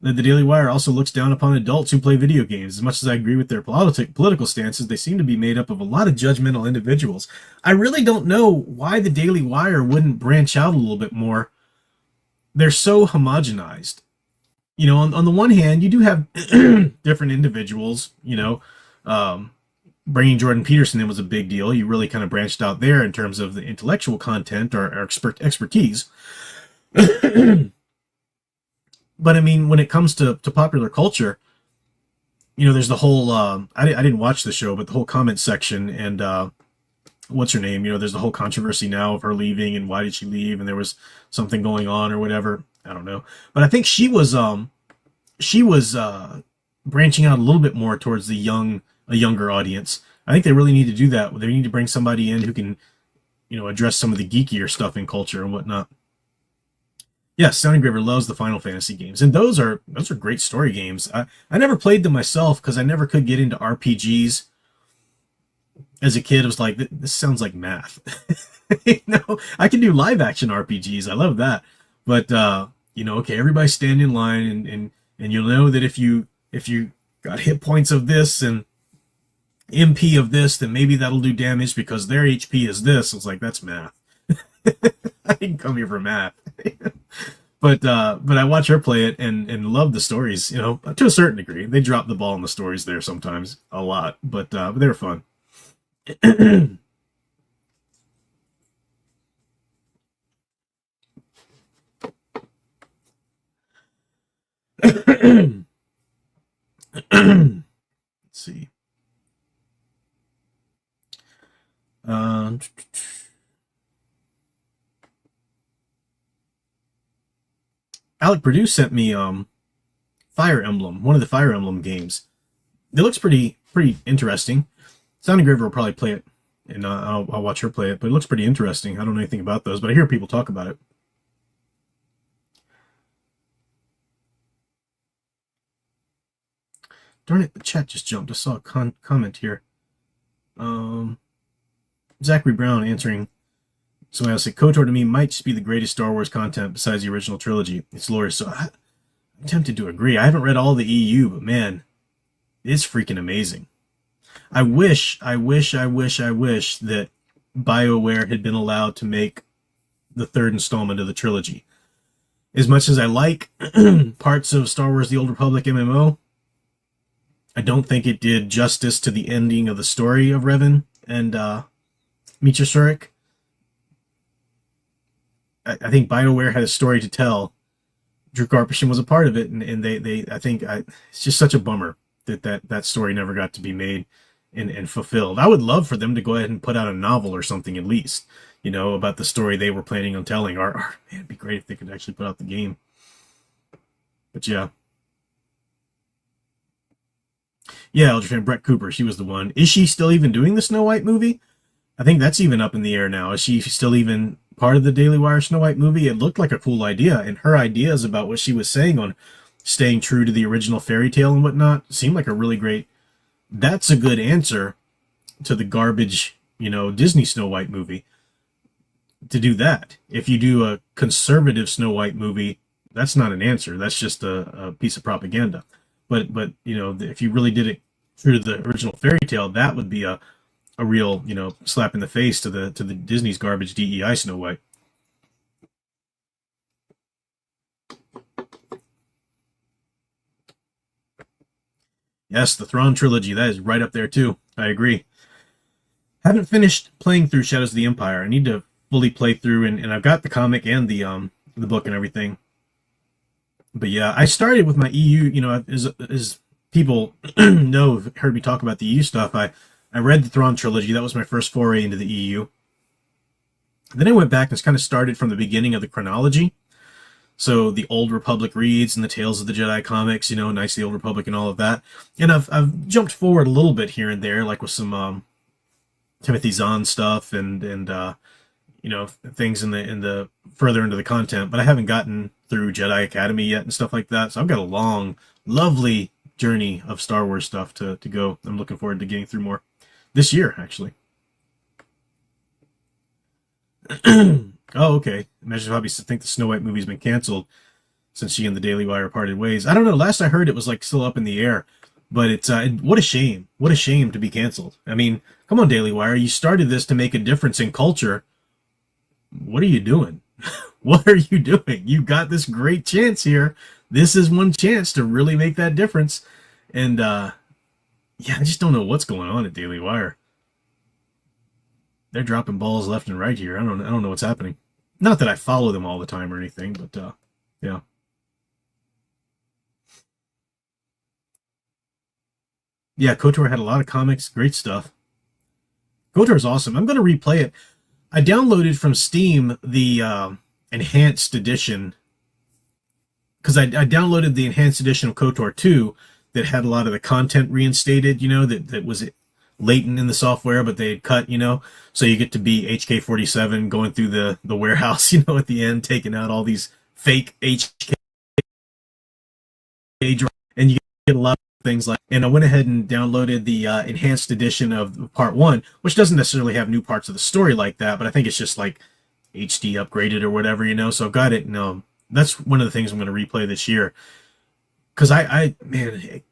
Speaker 3: The Daily Wire also looks down upon adults who play video games. As much as I agree with their political stances, they seem to be made up of a lot of judgmental individuals. I really don't know why the Daily Wire wouldn't branch out a little bit more. They're so homogenized. On the one hand, you do have different individuals. Bringing Jordan Peterson in was a big deal. You really kind of branched out there in terms of the intellectual content or expertise. But I mean, when it comes to popular culture, there's the whole, I didn't watch the show, but the whole comment section and, what's her name? There's the whole controversy now of her leaving and why did she leave? And there was something going on or whatever. I don't know. But I think she was branching out a little bit more towards a younger audience. I think they really need to do that. They need to bring somebody in who can, address some of the geekier stuff in culture and whatnot. Yes, Sound Engraver loves the Final Fantasy games, and those are great story games. I never played them myself because I never could get into RPGs. As a kid, I was like, this sounds like math. I can do live action RPGs. I love that, but okay, everybody stand in line, and you'll know that if you got hit points of this and MP of this, then maybe that'll do damage because their HP is this. I was like, that's math. I didn't come here for math. But I watch her play it and love the stories, to a certain degree. They drop the ball in the stories there sometimes, a lot, but they were fun. Let's see. Alec Purdue sent me Fire Emblem, one of the Fire Emblem games. It looks pretty interesting. Sound Engraver will probably play it, and I'll watch her play it, but it looks pretty interesting. I don't know anything about those, but I hear people talk about it. Darn it, the chat just jumped. I saw a comment here. Zachary Brown answering. So I'll say, KOTOR to me might just be the greatest Star Wars content besides the original trilogy. It's lore, so I'm tempted to agree. I haven't read all the EU, but man, it's freaking amazing. I wish that BioWare had been allowed to make the third installment of the trilogy. As much as I like parts of Star Wars The Old Republic MMO, I don't think it did justice to the ending of the story of Revan and Mitra Surik. I think BioWare had a story to tell. Drew Karpyshyn was a part of it, and it's just such a bummer that story never got to be made and fulfilled. I would love for them to go ahead and put out a novel or something at least, about the story they were planning on telling. Or man, it'd be great if they could actually put out the game. But yeah. Yeah, Elder fan Brett Cooper, she was the one. Is she still even doing the Snow White movie? I think that's even up in the air now. Is she still even part of the Daily Wire Snow White movie? It looked like a cool idea, and her ideas about what she was saying on staying true to the original fairy tale and whatnot seemed like a really great. That's a good answer to the garbage, Disney Snow White movie. To do that, if you do a conservative Snow White movie, that's not an answer. That's just a piece of propaganda. But if you really did it true to the original fairy tale, that would be a real slap in the face to the Disney's garbage DEI Snow White. Yes, the Thrawn trilogy, that is right up there too. I agree. Haven't finished playing through Shadows of the Empire. I need to fully play through, and I've got the comic and the book and everything. But yeah, I started with my EU, as people know, have heard me talk about the EU stuff. I read the Thrawn trilogy. That was my first foray into the EU. Then I went back and kind of started from the beginning of the chronology. So the Old Republic reads and the Tales of the Jedi comics, Knights of the Old Republic and all of that. And I've jumped forward a little bit here and there, like with some Timothy Zahn stuff and things in the further into the content, but I haven't gotten through Jedi Academy yet and stuff like that. So I've got a long, lovely journey of Star Wars stuff to go. I'm looking forward to getting through more this year, actually. Oh, okay. Imagine how people think the Snow White movie's been canceled since she and the Daily Wire parted ways. I don't know. Last I heard, it was like still up in the air. But it's what a shame. What a shame to be canceled. I mean, come on, Daily Wire. You started this to make a difference in culture. What are you doing? What are you doing? You got this great chance here. This is one chance to really make that difference. And I just don't know what's going on at Daily Wire. They're dropping balls left and right here. I don't know what's happening. Not that I follow them all the time or anything, but yeah. Yeah, KOTOR had a lot of comics, great stuff. KOTOR is awesome. I'm going to replay it. I downloaded from Steam the enhanced edition because I downloaded the enhanced edition of KOTOR 2 that had a lot of the content reinstated, that was latent in the software, but they had cut, so you get to be HK-47 going through the warehouse, at the end, taking out all these fake HK, and you get a lot of things like, and I went ahead and downloaded the enhanced edition of part 1, which doesn't necessarily have new parts of the story like that, but I think it's just like HD upgraded or whatever, so I've got it, and that's one of the things I'm going to replay this year, because man,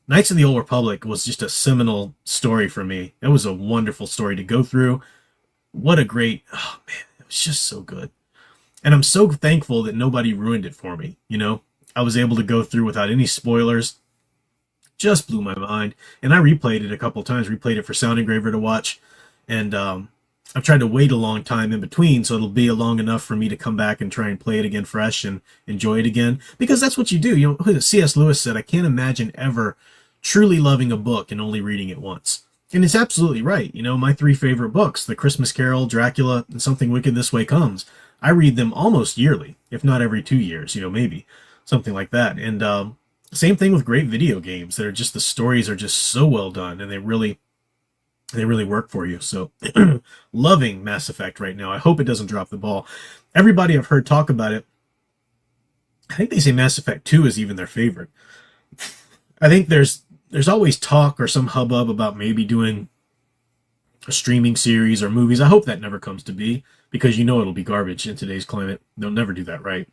Speaker 3: Knights of the Old Republic was just a seminal story for me. It was a wonderful story to go through. What a great, oh man, it was just so good. And I'm so thankful that nobody ruined it for me, I was able to go through without any spoilers. Just blew my mind. And I replayed it a couple times, replayed it for Sound Engraver to watch. And I've tried to wait a long time in between, so it'll be long enough for me to come back and try and play it again fresh and enjoy it again. Because that's what you do. C.S. Lewis said, I can't imagine ever truly loving a book and only reading it once. And it's absolutely right. My 3 favorite books, The Christmas Carol, Dracula, and Something Wicked This Way Comes, I read them almost yearly, if not every 2 years, maybe. Something like that. And same thing with great video games. They're just, the stories are just so well done, and they really work for you. So loving Mass Effect right now. I hope it doesn't drop the ball. Everybody I've heard talk about it, I think they say Mass Effect 2 is even their favorite. I think there's always talk or some hubbub about maybe doing a streaming series or movies. I hope that never comes to be, because it'll be garbage in today's climate. They'll never do that right.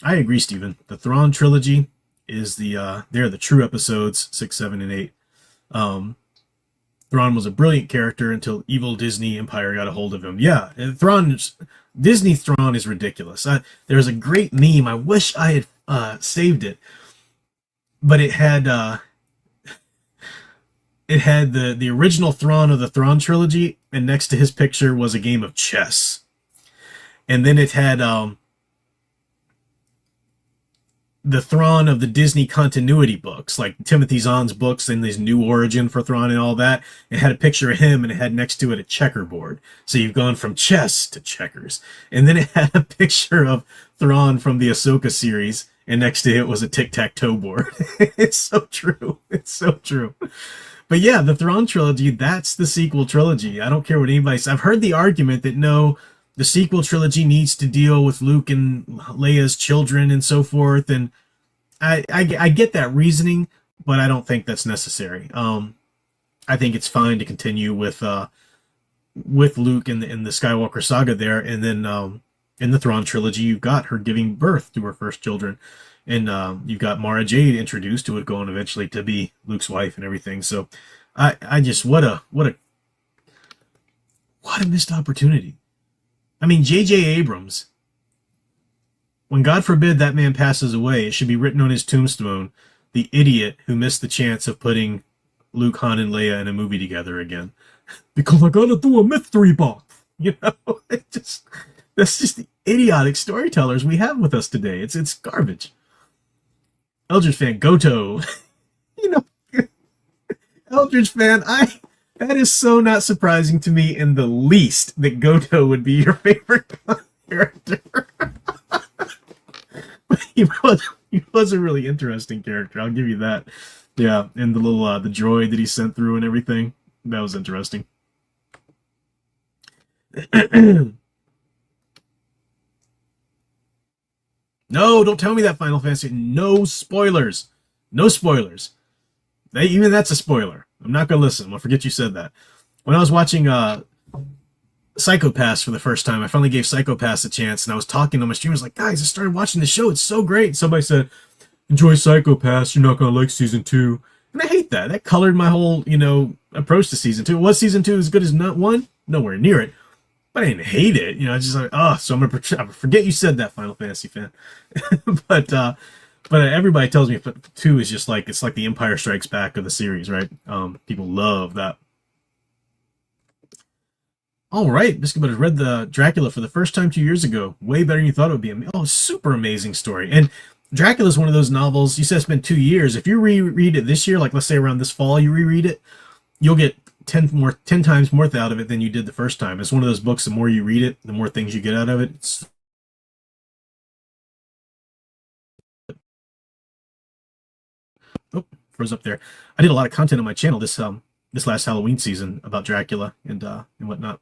Speaker 3: I agree, Stephen. The Thrawn trilogy is they're the true episodes 6, 7, and 8. Thrawn was a brilliant character until evil Disney Empire got a hold of him. Yeah, Disney Thrawn is ridiculous. There's a great meme. I wish I had saved it, but it had the original Thrawn of the Thrawn trilogy, and next to his picture was a game of chess. And then it had the Thrawn of the Disney continuity books, like Timothy Zahn's books and his new origin for Thrawn and all that. It had a picture of him, and it had next to it a checkerboard. So you've gone from chess to checkers. And then it had a picture of Thrawn from the Ahsoka series, and next to it was a tic-tac-toe board. It's so true. It's so true. But yeah, the Thrawn trilogy, that's the sequel trilogy. I don't care what anybody says. I've heard the argument that no, the sequel trilogy needs to deal with Luke and Leia's children and so forth. And I get that reasoning, but I don't think that's necessary. I think it's fine to continue with Luke in the Skywalker saga there, and then in the Thrawn trilogy, you've got her giving birth to her first children, and you've got Mara Jade introduced, who would go on eventually to be Luke's wife and everything. So, I just what a missed opportunity. I mean, J.J. Abrams, when God forbid that man passes away, it should be written on his tombstone, the idiot who missed the chance of putting Luke, Han, and Leia in a movie together again. Because I gotta do a mystery box. You know? That's just the idiotic storytellers we have with us today. It's garbage. Eldridge fan, Goto. You know, Eldridge fan, that is so not surprising to me in the least that Goto would be your favorite character. But he was a really interesting character, I'll give you that. Yeah, and the little the droid that he sent through and everything. That was interesting. No, don't tell me that Final Fantasy. No spoilers. No spoilers. Even that's a spoiler. I'm not going to listen. I'll forget you said that. When I was watching Psycho Pass for the first time, I finally gave Psycho Pass a chance, and I was talking to my streamers like, guys, I started watching the show. It's so great. Somebody said, enjoy Psycho Pass. You're not going to like season 2. And I hate that. That colored my whole, approach to season 2. Was season 2 as good as not 1? Nowhere near it. But I didn't hate it. I just like, so I'm gonna forget you said that, Final Fantasy fan. but everybody tells me 2 is just like, it's like the Empire Strikes Back of the series, right? People love that. All right, Biscuit Butters read the Dracula for the first time 2 years ago. Way better than you thought it would be. Super amazing story. And Dracula is one of those novels. You said it's been 2 years. If you reread it this year, like let's say around this fall, you reread it, you'll get 10 times more out of it than you did the first time. It's one of those books. The more you read it, the more things you get out of it. Froze up there. I did a lot of content on my channel this last Halloween season about Dracula and whatnot.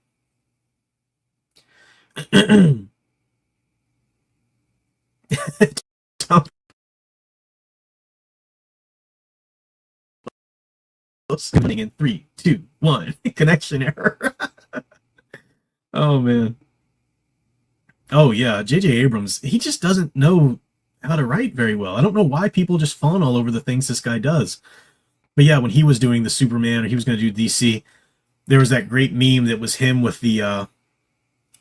Speaker 3: Coming in 3, 2, 1. Connection error. Oh man. Oh yeah, J.J. Abrams. He just doesn't know how to write very well. I don't know why people just fawn all over the things this guy does. But yeah, when he was doing the Superman, or he was going to do DC, there was that great meme that was him with the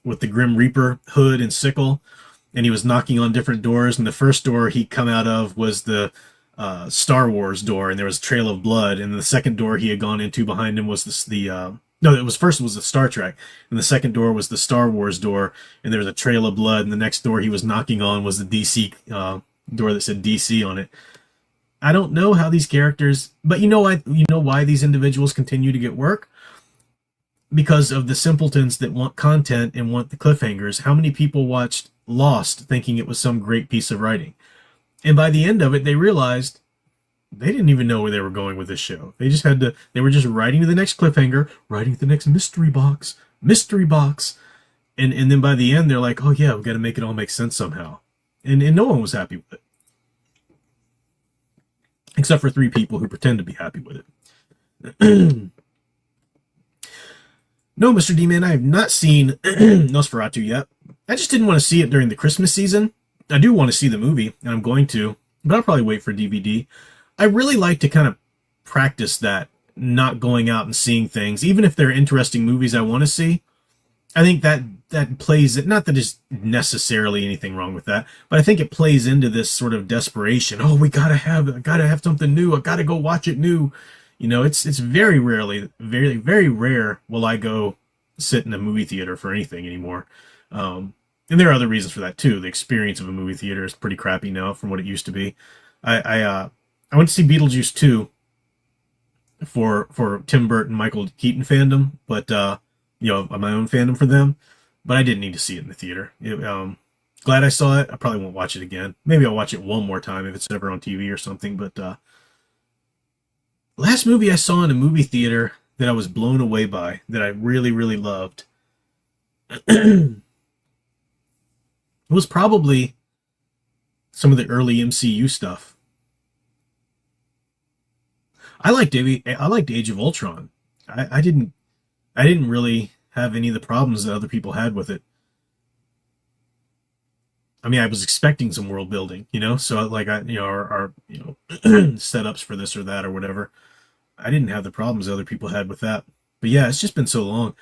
Speaker 3: Grim Reaper hood and sickle, and he was knocking on different doors. And the first door he come out of was the Star Wars door, and there was a trail of blood. And the second door he had gone into behind him was the Star Trek, and the second door was the Star Wars door, and there was a trail of blood. And the next door he was knocking on was the DC door that said DC on it. I don't know how these characters, but you know why these individuals continue to get work? Because of the simpletons that want content and want the cliffhangers. How many people watched Lost thinking it was some great piece of writing? And by the end of it, they realized they didn't even know where they were going with this show. They were just writing to the next cliffhanger, writing to the next mystery box. And then by the end, they're like, oh yeah, we've got to make it all make sense somehow. And no one was happy with it. Except for 3 people who pretend to be happy with it. No, Mr. D-Man, I have not seen Nosferatu yet. I just didn't want to see it during the Christmas season. I do want to see the movie, and I'm going to, but I'll probably wait for DVD. I really like to kind of practice that, not going out and seeing things, even if they're interesting movies I want to see. I think that plays it. Not that there's necessarily anything wrong with that, but I think it plays into this sort of desperation. Oh, I gotta have something new. I gotta go watch it new. It's very rarely, very, very rare will I go sit in a movie theater for anything anymore. And there are other reasons for that too. The experience of a movie theater is pretty crappy now from what it used to be. I went to see Beetlejuice 2 for Tim Burton, Michael Keaton fandom, but my own fandom for them. But I didn't need to see it in the theater. Glad I saw it. I probably won't watch it again. Maybe I'll watch it one more time if it's ever on TV or something. But last movie I saw in a movie theater that I was blown away by, that I really, really loved. It was probably some of the early MCU stuff. I liked Age of Ultron. I didn't really have any of the problems that other people had with it. I mean, I was expecting some world building, so like our setups for this or that or whatever. I didn't have the problems other people had with that. But yeah, it's just been so long.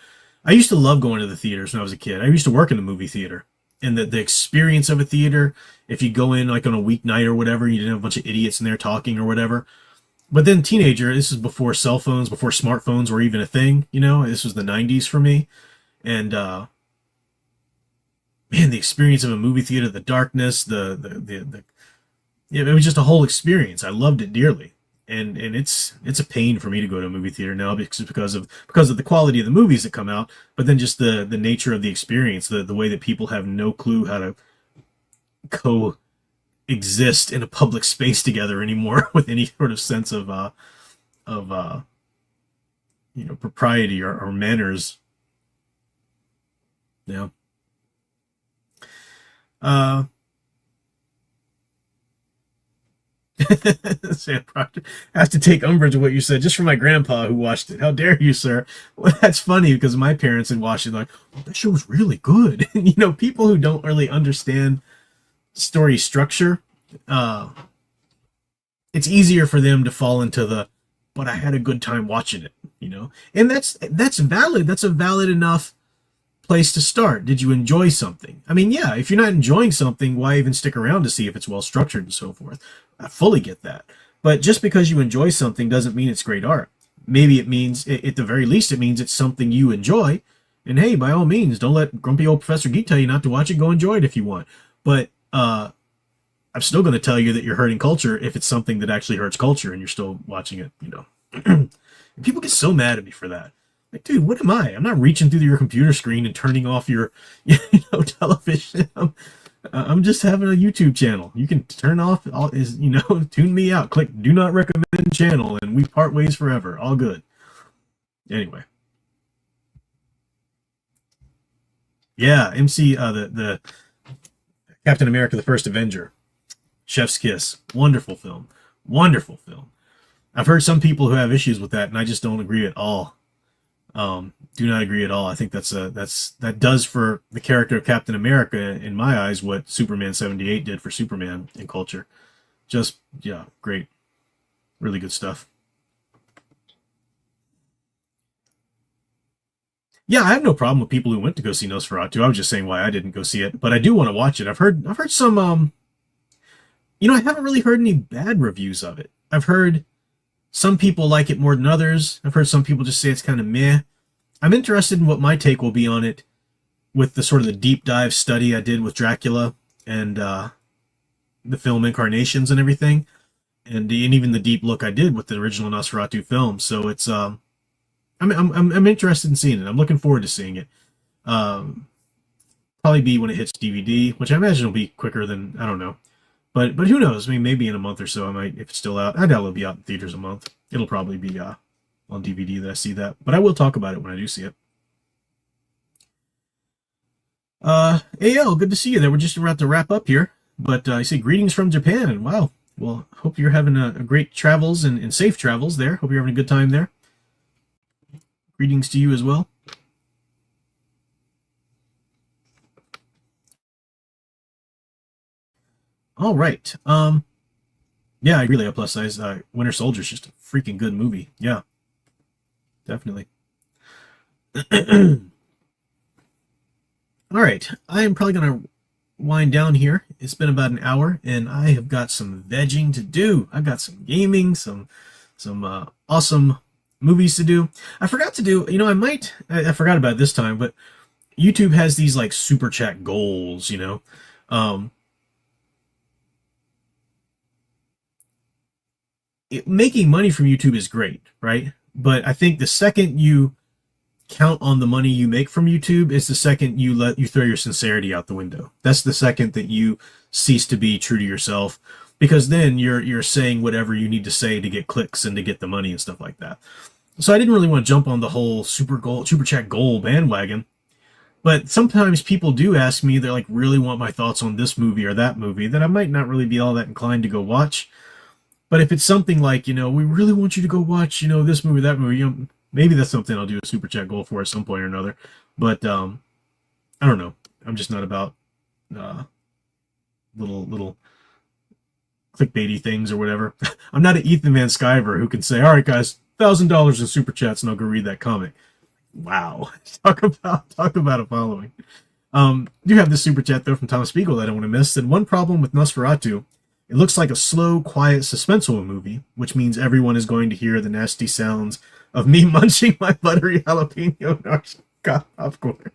Speaker 3: I used to love going to the theaters when I was a kid. I used to work in a movie theater. And the experience of a theater, if you go in like on a weeknight or whatever, you didn't have a bunch of idiots in there talking or whatever. But then teenager, this is before cell phones, before smartphones were even a thing, This was the 90s for me. And man, the experience of a movie theater, the darkness, it was just a whole experience. I loved it dearly. And it's a pain for me to go to a movie theater now because of the quality of the movies that come out, but then just the nature of the experience, the way that people have no clue how to coexist in a public space together anymore with any sort of sense of propriety or manners. Yeah. Sam Proctor has to take umbrage with what you said just for my grandpa who watched it. How dare you, sir? Well, that's funny because my parents had watched it like, oh, that show was really good. And, people who don't really understand story structure, it's easier for them to fall into but I had a good time watching it, and that's valid. That's a valid enough place to start. Did you enjoy something? I mean, yeah, if you're not enjoying something, why even stick around to see if it's well structured and so forth? I fully get that. But just because you enjoy something doesn't mean it's great art. Maybe it means, at the very least, it means it's something you enjoy. And hey, by all means, don't let grumpy old Professor Geek tell you not to watch it. Go enjoy it if you want. But I'm still going to tell you that you're hurting culture if it's something that actually hurts culture and you're still watching it, And people get so mad at me for that. Like, dude, what am I? I'm not reaching through your computer screen and turning off your, television. I'm just having a YouTube channel. You can turn off tune me out. Click do not recommend channel, and we part ways forever. All good. Anyway. Yeah, the Captain America: The First Avenger, Chef's Kiss, wonderful film. I've heard some people who have issues with that, and I just don't agree at all. Do not agree at all. I think that does for the character of Captain America, in my eyes, what Superman 78 did for Superman in culture. Just, yeah, great. Really good stuff. Yeah, I have no problem with people who went to go see Nosferatu. I was just saying why I didn't go see it, but I do want to watch it. I've heard some, I haven't really heard any bad reviews of it. I've heard some people like it more than others. I've heard some people just say it's kind of meh. I'm interested in what my take will be on it with the sort of the deep dive study I did with Dracula and the film Incarnations and everything, and even the deep look I did with the original Nosferatu film. So it's I'm interested in seeing it. I'm looking forward to seeing it. Probably be when it hits DVD, which I imagine will be quicker than, I don't know. But who knows? I mean, maybe in a month or so, I might, if it's still out. I doubt it'll be out in theaters a month. It'll probably be on DVD that I see that. But I will talk about it when I do see it. AL, good to see you there. We're just about to wrap up here. But I say greetings from Japan. Wow. Well, hope you're having a great travels and safe travels there. Hope you're having a good time there. Greetings to you as well. All right. Yeah, I really a plus size. Winter Soldier's just a freaking good movie. Yeah, definitely. All right. I am probably going to wind down here. It's been about an hour, and I have got some vegging to do. I've got some gaming, some awesome movies to do. I forgot to do, I forgot about it this time, but YouTube has these like super chat goals, making money from YouTube is great, right? But I think the second you count on the money you make from YouTube is the second you throw your sincerity out the window. That's the second that you cease to be true to yourself, because then you're saying whatever you need to say to get clicks and to get the money and stuff like that. So I didn't really want to jump on the whole super chat goal bandwagon. But sometimes people do ask me, they're like, really want my thoughts on this movie or that movie that I might not really be all that inclined to go watch. But if it's something like, we really want you to go watch, this movie, that movie, maybe that's something I'll do a super chat goal for at some point or another. But I don't know. I'm just not about little clickbaity things or whatever. I'm not an Ethan Van Sciver who can say, all right, guys, $1,000 in super chats and I'll go read that comic. Wow. Talk about a following. Do have this super chat though from Thomas Spiegel that I don't want to miss. And one problem with Nosferatu, it looks like a slow, quiet, suspenseful movie, which means everyone is going to hear the nasty sounds of me munching my buttery jalapeno popcorn.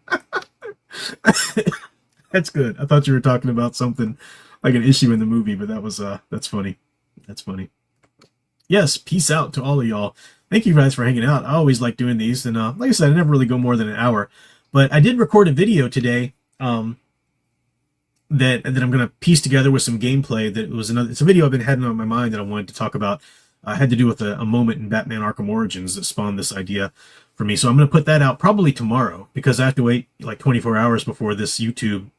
Speaker 3: That's good. I thought you were talking about something like an issue in the movie, but that's funny. That's funny. Yes, peace out to all of y'all. Thank you guys for hanging out. I always like doing these, and like I said, I never really go more than an hour. But I did record a video today that I'm going to piece together with some gameplay. It's a video I've been having on my mind that I wanted to talk about. I had to do with a moment in Batman Arkham Origins that spawned this idea for me. So I'm going to put that out probably tomorrow because I have to wait like 24 hours before this YouTube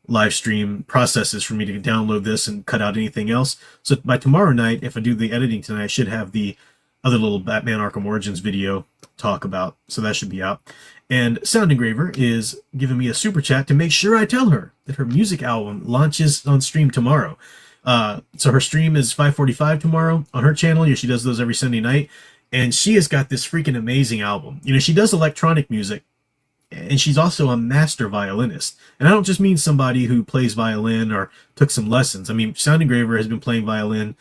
Speaker 3: live stream processes for me to download this and cut out anything else. So by tomorrow night, if I do the editing tonight, I should have the other little Batman Arkham Origins video talk about. So that should be out. And Sound Engraver is giving me a super chat to make sure I tell her that her music album launches on stream tomorrow. So her stream is 5:45 tomorrow on her channel. She does those every Sunday night. And she has got this freaking amazing album. She does electronic music. And she's also a master violinist. And I don't just mean somebody who plays violin or took some lessons. I mean, Sound Engraver has been playing violin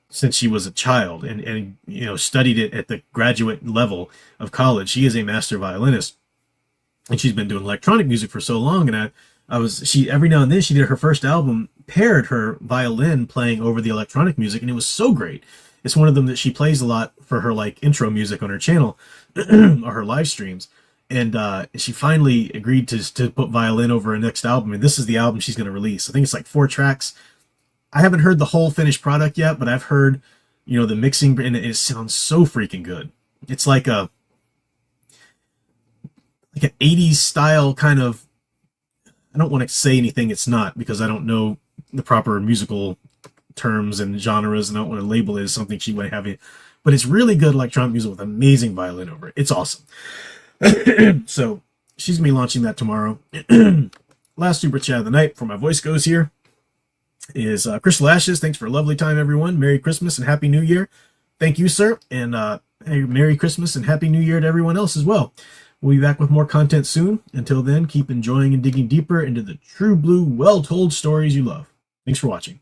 Speaker 3: since she was a child and studied it at the graduate level of college. She is a master violinist. And she's been doing electronic music for so long. And she every now and then she did her first album, paired her violin playing over the electronic music, and it was so great. It's one of them that she plays a lot for her like intro music on her channel or her live streams. And she finally agreed to put violin over her next album, and this is the album she's going to release. I think it's like 4 tracks. I haven't heard the whole finished product yet, but I've heard, the mixing, and it sounds so freaking good. It's like an 80s style kind of. I don't want to say anything it's not because I don't know the proper musical terms and genres, and I don't want to label it as something she might have it. But it's really good electronic music with amazing violin over it. It's awesome. So she's gonna be launching that tomorrow. Last super chat of the night before my voice goes here is Crystal Ashes. Thanks for a lovely time, everyone. Merry Christmas and Happy New Year. Thank you, sir, and Merry Christmas and Happy New Year to everyone else as well. We'll be back with more content soon. Until then, keep enjoying and digging deeper into the true blue, well-told stories you love. Thanks for watching.